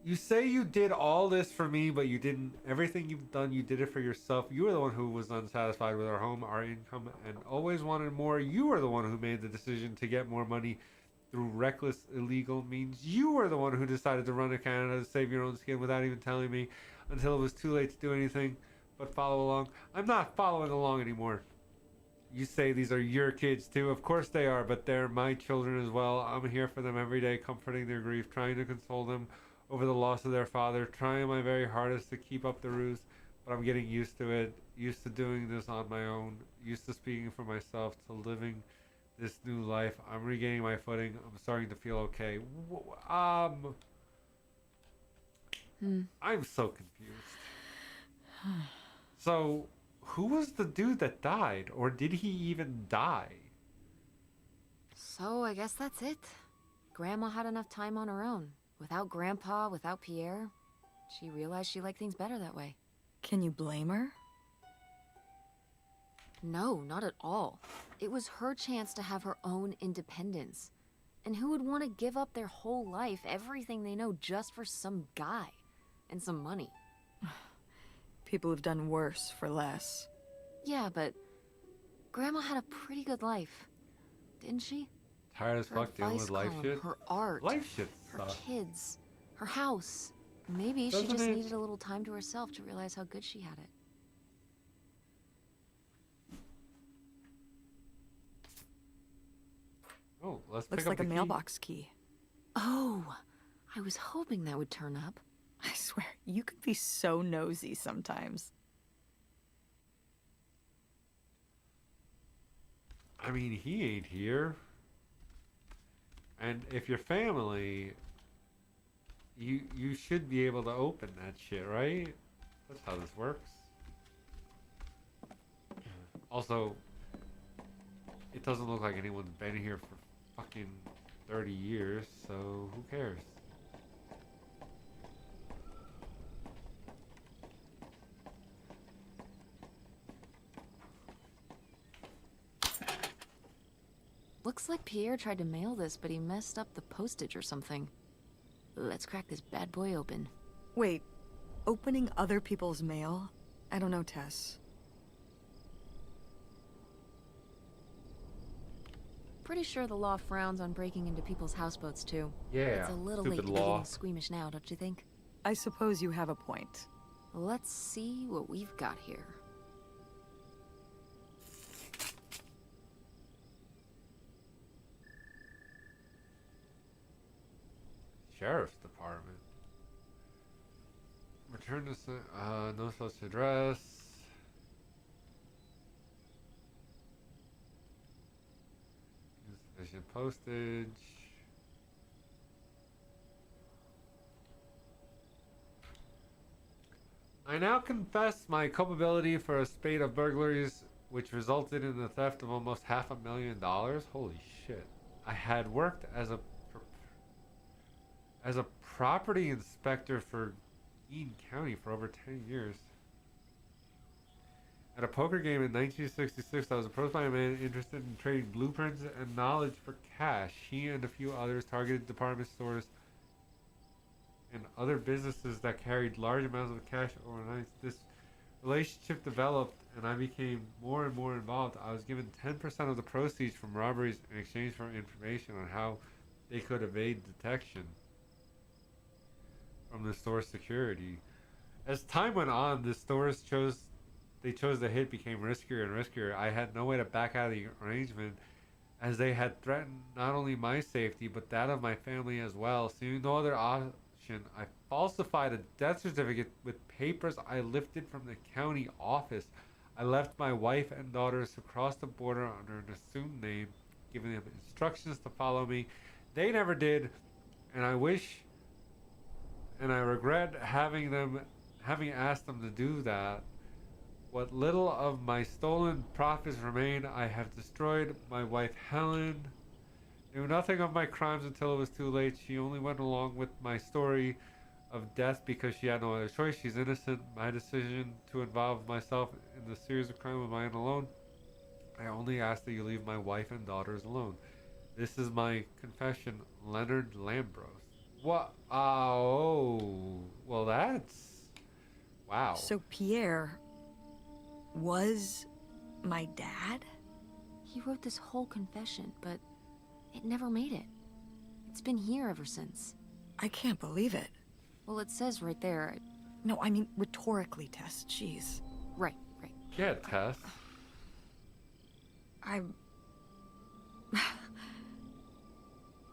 You say you did all this for me, but you didn't. Everything you've done, you did it for yourself. You were the one who was unsatisfied with our home, our income, and always wanted more. You were the one who made the decision to get more money through reckless, illegal means. You were the one who decided to run to Canada to save your own skin without even telling me until it was too late to do anything but follow along. I'm not following along anymore. You say these are your kids too. Of course they are, but they're my children as well. I'm here for them every day, comforting their grief, trying to console them over the loss of their father, trying my very hardest to keep up the ruse, but I'm getting used to it, used to doing this on my own, used to speaking for myself, to living this new life. I'm regaining my footing. I'm starting to feel okay. I'm so confused. So, who was the dude that died? Or did he even die? So, I guess that's it. Grandma had enough time on her own. Without Grandpa, without Pierre. She realized she liked things better that way. Can you blame her? No, not at all. It was her chance to have her own independence. And who would want to give up their whole life, everything they know, just for some guy and some money? People have done worse for less. Yeah, but Grandma had a pretty good life, didn't she? Tired as Her fuck dealing advice with life column, shit? her art, Life shit her stuff. kids, her house. Maybe she Doesn't just it- needed a little time to herself to realize how good she had it. Oh, let's Looks pick up like a the key. mailbox key. Oh, I was hoping that would turn up. I swear, you could be so nosy sometimes. I mean, he ain't here. And if you're family, you should be able to open that shit, right? That's how this works. Also, it doesn't look like anyone's been here for fucking 30 years, so who cares? Looks like Pierre tried to mail this, but he messed up the postage or something. Let's crack this bad boy open. Wait, opening other people's mail? I don't know, Tess. Pretty sure the law frowns on breaking into people's houseboats, too. Yeah, It's a little late stupid to be law. getting squeamish now, don't you think? I suppose you have a point. Let's see what we've got here. Sheriff's Department. Return to no such address. Insufficient postage. I now confess my culpability for a spate of burglaries which resulted in the theft of almost $500,000. Holy shit. I had worked as a property inspector for Eaton County for over 10 years. At a poker game in 1966, I was approached by a man interested in trading blueprints and knowledge for cash. He and a few others targeted department stores and other businesses that carried large amounts of cash overnight. This relationship developed and I became more and more involved. I was given 10% of the proceeds from robberies in exchange for information on how they could evade detection from the store's security. As time went on, the stores chose the hit became riskier and riskier. I had no way to back out of the arrangement, as they had threatened not only my safety but that of my family as well. Seeing no other option, I falsified a death certificate with papers I lifted from the county office. I left my wife and daughters to cross the border under an assumed name, giving them instructions to follow me. They never did, and I regret having asked them to do that. What little of my stolen profits remain, I have destroyed. My wife Helen knew nothing of my crimes until it was too late. She only went along with my story of death because she had no other choice. She's innocent. My decision to involve myself in the series of crime of mine alone. I only ask that you leave my wife and daughters alone. This is my confession, Leonard Lambros. What? Oh, well, that's wow. So Pierre was my dad? He wrote this whole confession, but it never made it. It's been here ever since. I can't believe it. Well, it says right there. No, I mean rhetorically, Tess. Jeez. Right. Yeah, Tess.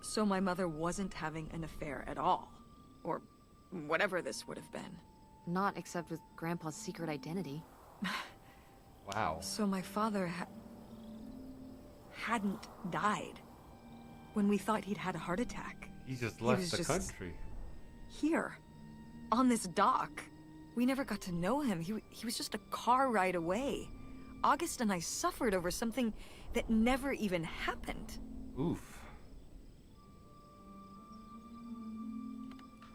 So my mother wasn't having an affair at all. Or whatever this would have been. Not except with Grandpa's secret identity. Wow. So my father hadn't died when we thought he'd had a heart attack. He just left was the just country. Here, on this dock. We never got to know him. He was just a car ride away. August and I suffered over something that never even happened. Oof.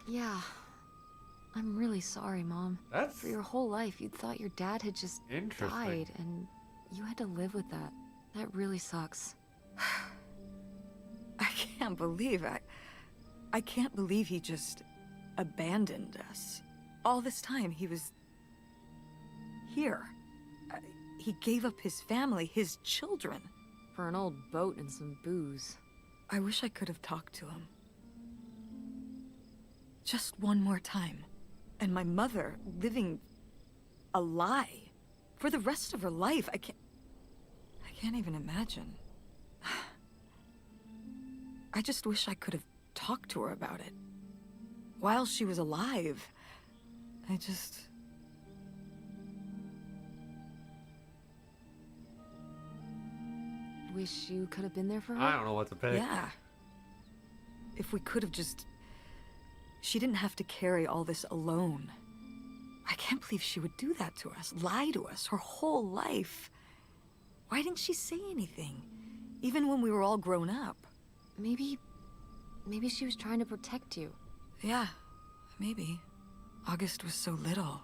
Yeah. I'm really sorry, Mom. That's For your whole life, you'd thought your dad had just interesting. died, and you had to live with that. That really sucks. I can't believe I can't believe he just abandoned us. All this time he was here. He gave up his family, his children. For an old boat and some booze. I wish I could have talked to him. Just one more time. And my mother living a lie for the rest of her life. I can't even imagine. I just wish I could have talked to her about it. While she was alive. wish you could have been there for her? I don't know what to pick. Yeah. If we could have just... She didn't have to carry all this alone. I can't believe she would do that to us, lie to us her whole life. Why didn't she say anything? Even when we were all grown up. Maybe she was trying to protect you. Yeah, maybe. August was so little.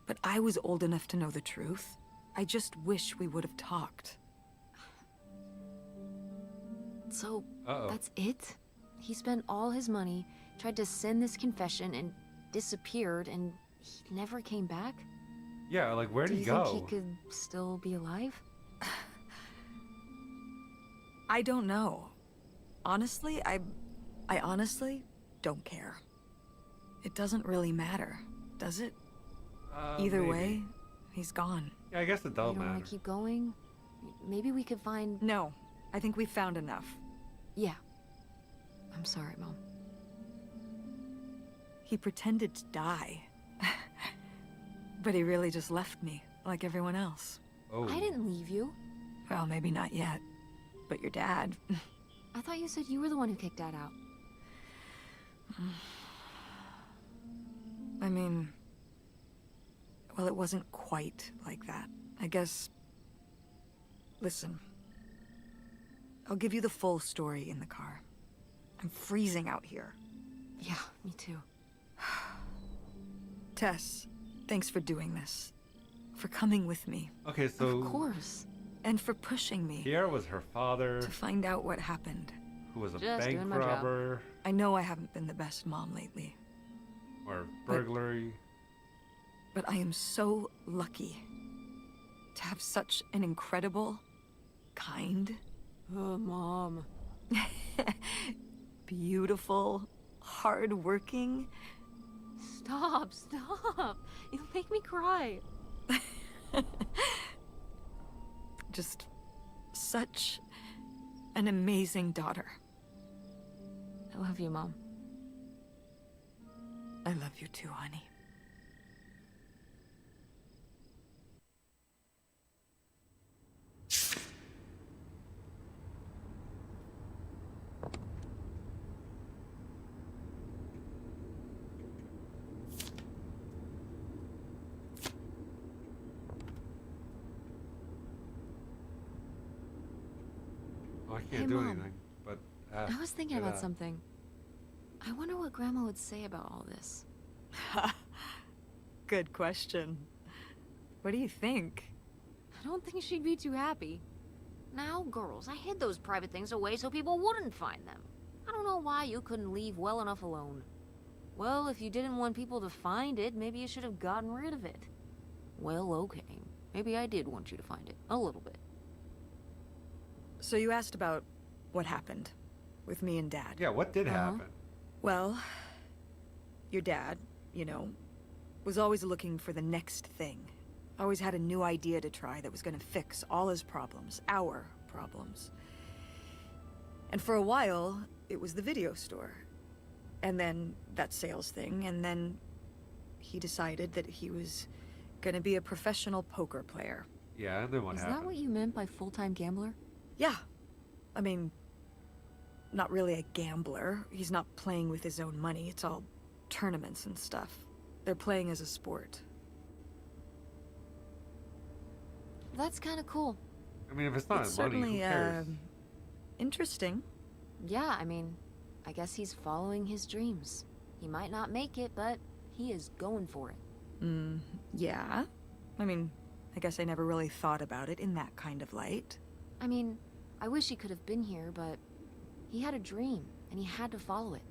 But I was old enough to know the truth. I just wish we would have talked. So, Uh-oh. that's it? He spent all his money, tried to send this confession, and disappeared, and he never came back? Yeah, like, where'd Do he you go? think he could still be alive? I don't know. Honestly, I honestly don't care. It doesn't really matter, does it? Either Maybe. way, he's gone. Yeah, I guess it You does don't matter. want to keep going? Maybe we could find... No, I think we found enough. Yeah. I'm sorry, Mom. He pretended to die. But he really just left me, like everyone else. Oh. I didn't leave you. Well, maybe not yet. But your dad... I thought you said you were the one who kicked Dad out. I mean... Well, it wasn't quite like that. I guess... Listen. I'll give you the full story in the car. I'm freezing out here. Yeah, me too. Tess, thanks for doing this. For coming with me. Okay, so Of course. And for pushing me Pierre was her father, to find out what happened. who was a Just bank doing my job. robber I know I haven't been the best mom lately. or burglary. But I am so lucky to have such an incredible, kind, Oh, Mom. beautiful, hardworking, Stop. You'll make me cry. just such an amazing daughter. I love you, Mom. I love you too, honey. Oh, I can't Hey, do Mom. anything. But I was thinking do about that. something. I wonder what Grandma would say about all this. Good question. What do you think? I don't think she'd be too happy. Now, girls, I hid those private things away so people wouldn't find them. I don't know why you couldn't leave well enough alone. Well, if you didn't want people to find it, maybe you should have gotten rid of it. Well, okay. Maybe I did want you to find it. A little bit. So you asked about what happened with me and Dad. Yeah, what did happen? Well, your dad, you know, was always looking for the next thing. Always had a new idea to try that was going to fix all his problems, our problems. And for a while, it was the video store. And then that sales thing, and then he decided that he was going to be a professional poker player. Yeah, and then what Is happened? that what you meant by full-time gambler? Yeah. I mean, not really a gambler. He's not playing with his own money. It's all tournaments and stuff. They're playing as a sport. That's kind of cool. I mean, if it's not It's money, who certainly cares? interesting. Yeah, I mean, I guess he's following his dreams. He might not make it, but he is going for it. Yeah. I mean, I guess I never really thought about it in that kind of light. I mean, I wish he could have been here, but he had a dream, and he had to follow it.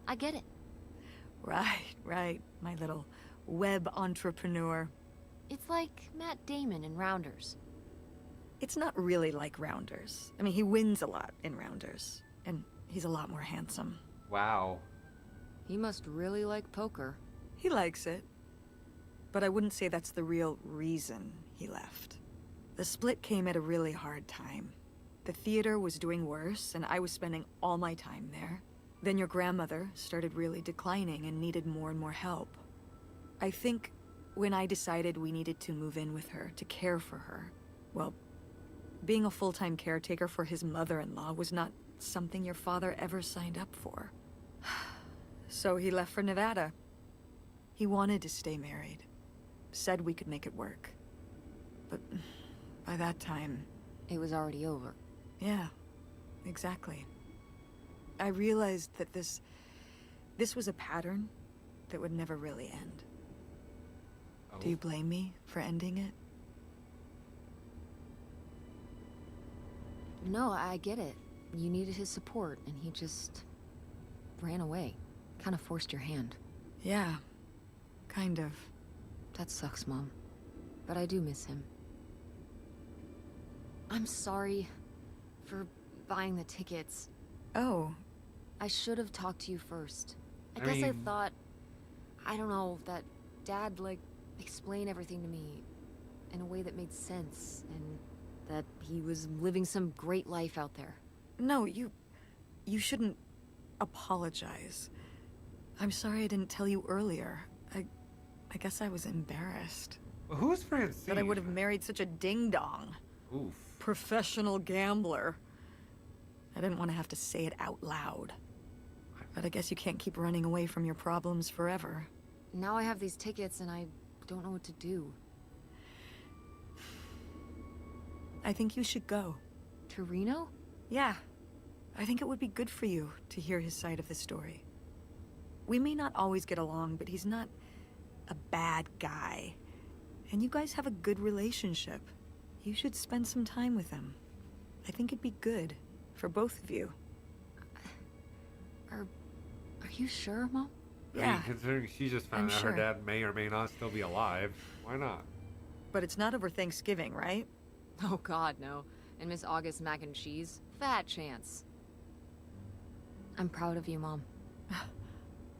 I get it. Right. My little web entrepreneur. It's like Matt Damon in Rounders. It's not really like Rounders. I mean, he wins a lot in Rounders. And he's a lot more handsome. Wow. He must really like poker. He likes it. But I wouldn't say that's the real reason he left. The split came at a really hard time. The theater was doing worse, and I was spending all my time there. Then your grandmother started really declining and needed more and more help. I think when I decided we needed to move in with her to care for her, well, Being a full-time caretaker for his mother-in-law was not something your father ever signed up for. So he left for Nevada. He wanted to stay married. Said we could make it work. But by that time... It was already over. Yeah, exactly. I realized that this was a pattern that would never really end. Oh. Do you blame me for ending it? No, I get it. You needed his support, and he just ran away. Kind of forced your hand. Yeah, kind of. That sucks, Mom. But I do miss him. I'm sorry for buying the tickets. Oh, I should have talked to you first. I I guess I mean- thought, I don't know, that Dad, like, explained everything to me in a way that made sense, and that he was living some great life out there. no, you shouldn't apologize. I'm sorry I didn't tell you earlier. I guess I was embarrassed. Well, who's Francine? That I would have married such a ding-dong. Oof. Professional gambler. I didn't want to have to say it out loud. But I guess you can't keep running away from your problems forever. Now I have these tickets, and I don't know what to do. I think you should go. To Reno? Yeah. I think it would be good for you to hear his side of the story. We may not always get along, but he's not a bad guy. And you guys have a good relationship. You should spend some time with him. I think it'd be good for both of you. Are you sure, Mom? I mean, Yeah, considering she just found I'm out sure. her dad may or may not still be alive, why not? but it's not over Thanksgiving, right? Oh, God, no. And Miss August mac and cheese? Fat chance. I'm proud of you, Mom.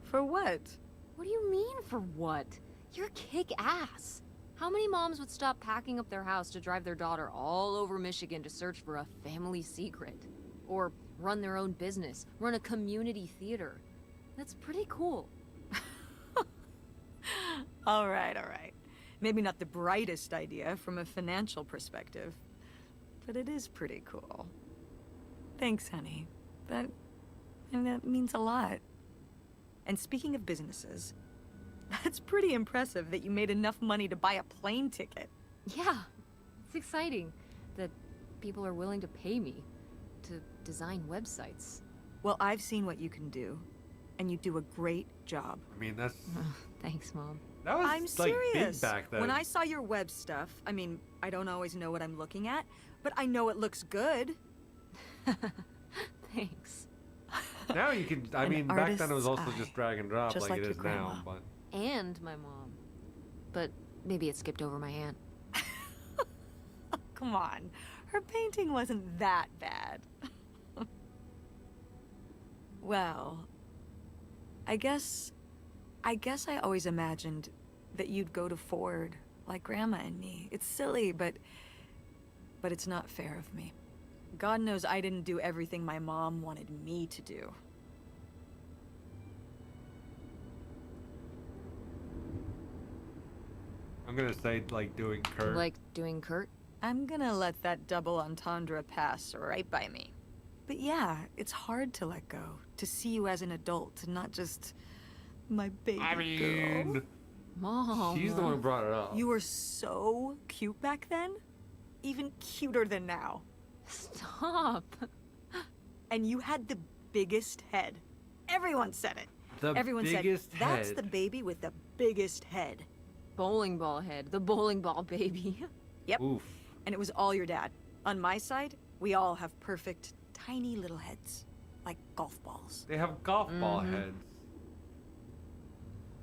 For what? What do you mean, for what? You're kick-ass. How many moms would stop packing up their house to drive their daughter all over Michigan to search for a family secret? Or run their own business, run a community theater? That's pretty cool. All right, all right. Maybe not the brightest idea from a financial perspective, but it is pretty cool. Thanks, honey. That means a lot. And speaking of businesses, that's pretty impressive that you made enough money to buy a plane ticket. Yeah, it's exciting that people are willing to pay me to design websites. Well, I've seen what you can do, and you do a great job. I mean, that Thanks, Mom. was I'm like serious. big back then. When I saw your web stuff, I mean, I don't always know what I'm looking at, but I know it looks good. Thanks. Now you can. I An mean, back then it was artist's also eye, just drag and drop just like like it your is now. grandma. But And my mom. But maybe it skipped over my aunt. Come on. Her painting wasn't that bad. Well, I guess I always imagined that you'd go to Ford like Grandma and me. It's silly, but it's not fair of me. God knows I didn't do everything my mom wanted me to do. I'm gonna say like doing Kurt. Like doing Kurt? I'm gonna let that double entendre pass right by me. But yeah, it's hard to let go, to see you as an adult, and not just my baby I mean, girl. Mom. she's the one who brought it up. You were so cute back then, even cuter than now. Stop. And you had the biggest head. Everyone said it. The Everyone biggest said, that's head. the baby with the biggest head. Bowling ball head. The bowling ball baby. Yep. Oof. And it was all your dad. On my side, we all have perfect, tiny little heads. Like golf balls. They have golf ball Mm-hmm. heads.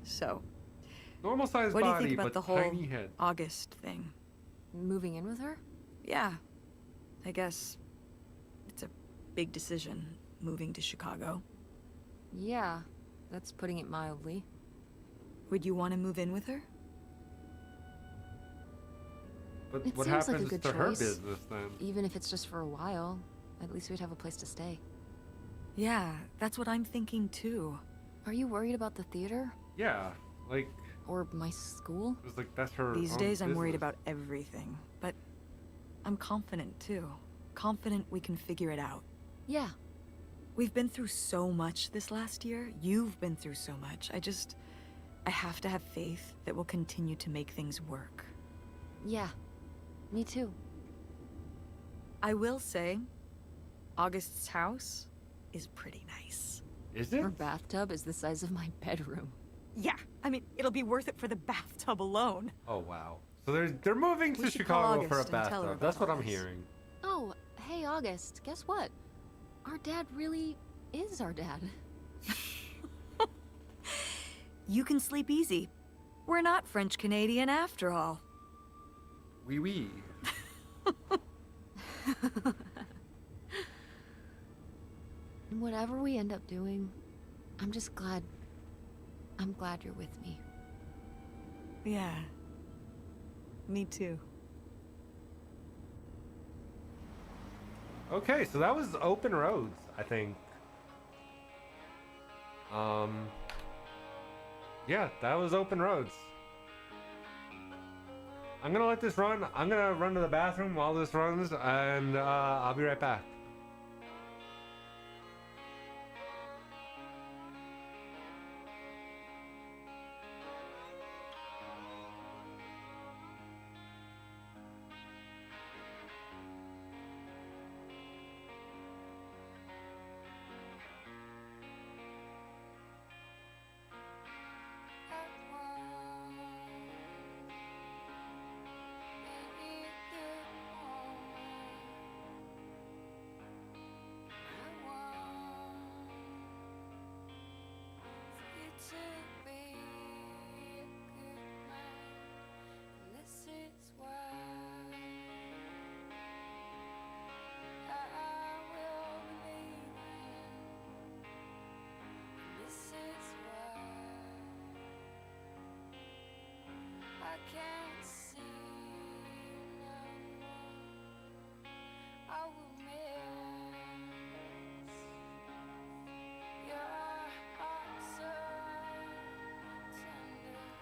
So, Normal sized what do you body, think about but the whole tiny head. August thing? Moving in with her? Yeah. I guess it's a big decision, moving to Chicago. Yeah, that's putting it mildly. Would you want to move in with her? But It what seems like a happens good to her choice. business then? Even if it's just for a while, at least we'd have a place to stay. Yeah, that's what I'm thinking too. Are you worried about the theater? Yeah, like Or my school? it was like that's her. These own days I'm worried business. about everything. But I'm confident, too. Confident we can figure it out. Yeah. We've been through so much this last year. You've been through so much. I have to have faith that we'll continue to make things work. Yeah. Me too. I will say, August's house is pretty nice. Is it? Her bathtub is the size of my bedroom. Yeah, I mean, it'll be worth it for the bathtub alone. Oh wow. So they're moving We to should call Chicago for a August and tell her bathtub. about That's what all I'm this. hearing. Oh, hey, August. Guess what? Our dad really is our dad. You can sleep easy. We're not French Canadian after all. Wee wee. And whatever we end up doing, I'm just glad. I'm glad you're with me. Yeah. Me too. Okay, so that was Open Roads, I think. Yeah, that was Open Roads. I'm gonna let this run. I'm gonna run to the bathroom while this runs, and I'll be right back.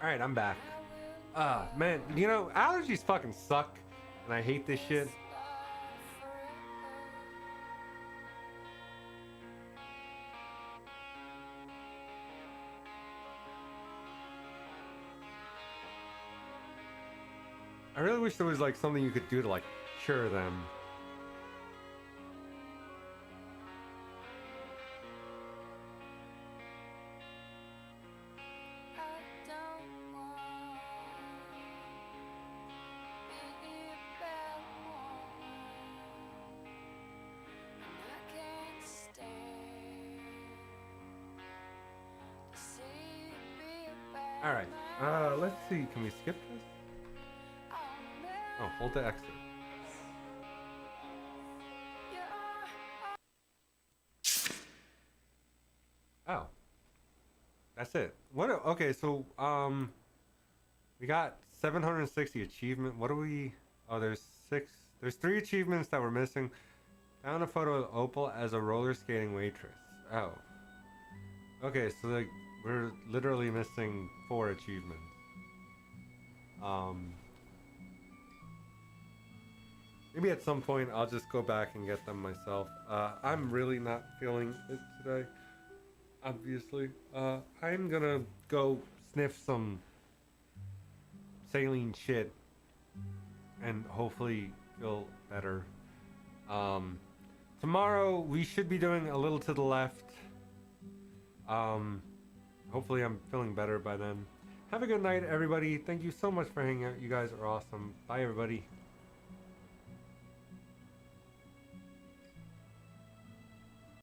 All right, I'm back. Man, you know, allergies fucking suck, and I hate this shit. I really wish there was like something you could do to like cure them. All right, let's see. Can we skip this? Oh, hold the exit. Oh, that's it. What? Okay, so we got 760 achievement. What do we? Oh, there's 6. There's 3 achievements that were missing. Found a photo of Opal as a roller skating waitress. Oh. Okay, so like we're literally missing 4 achievements. Maybe at some point I'll just go back and get them myself. I'm really not feeling it today, obviously. I'm gonna go sniff some saline shit and hopefully feel better. Tomorrow we should be doing A Little to the Left. Hopefully I'm feeling better by then. Have a good night, everybody. Thank you so much for hanging out. You guys are awesome. Bye, everybody.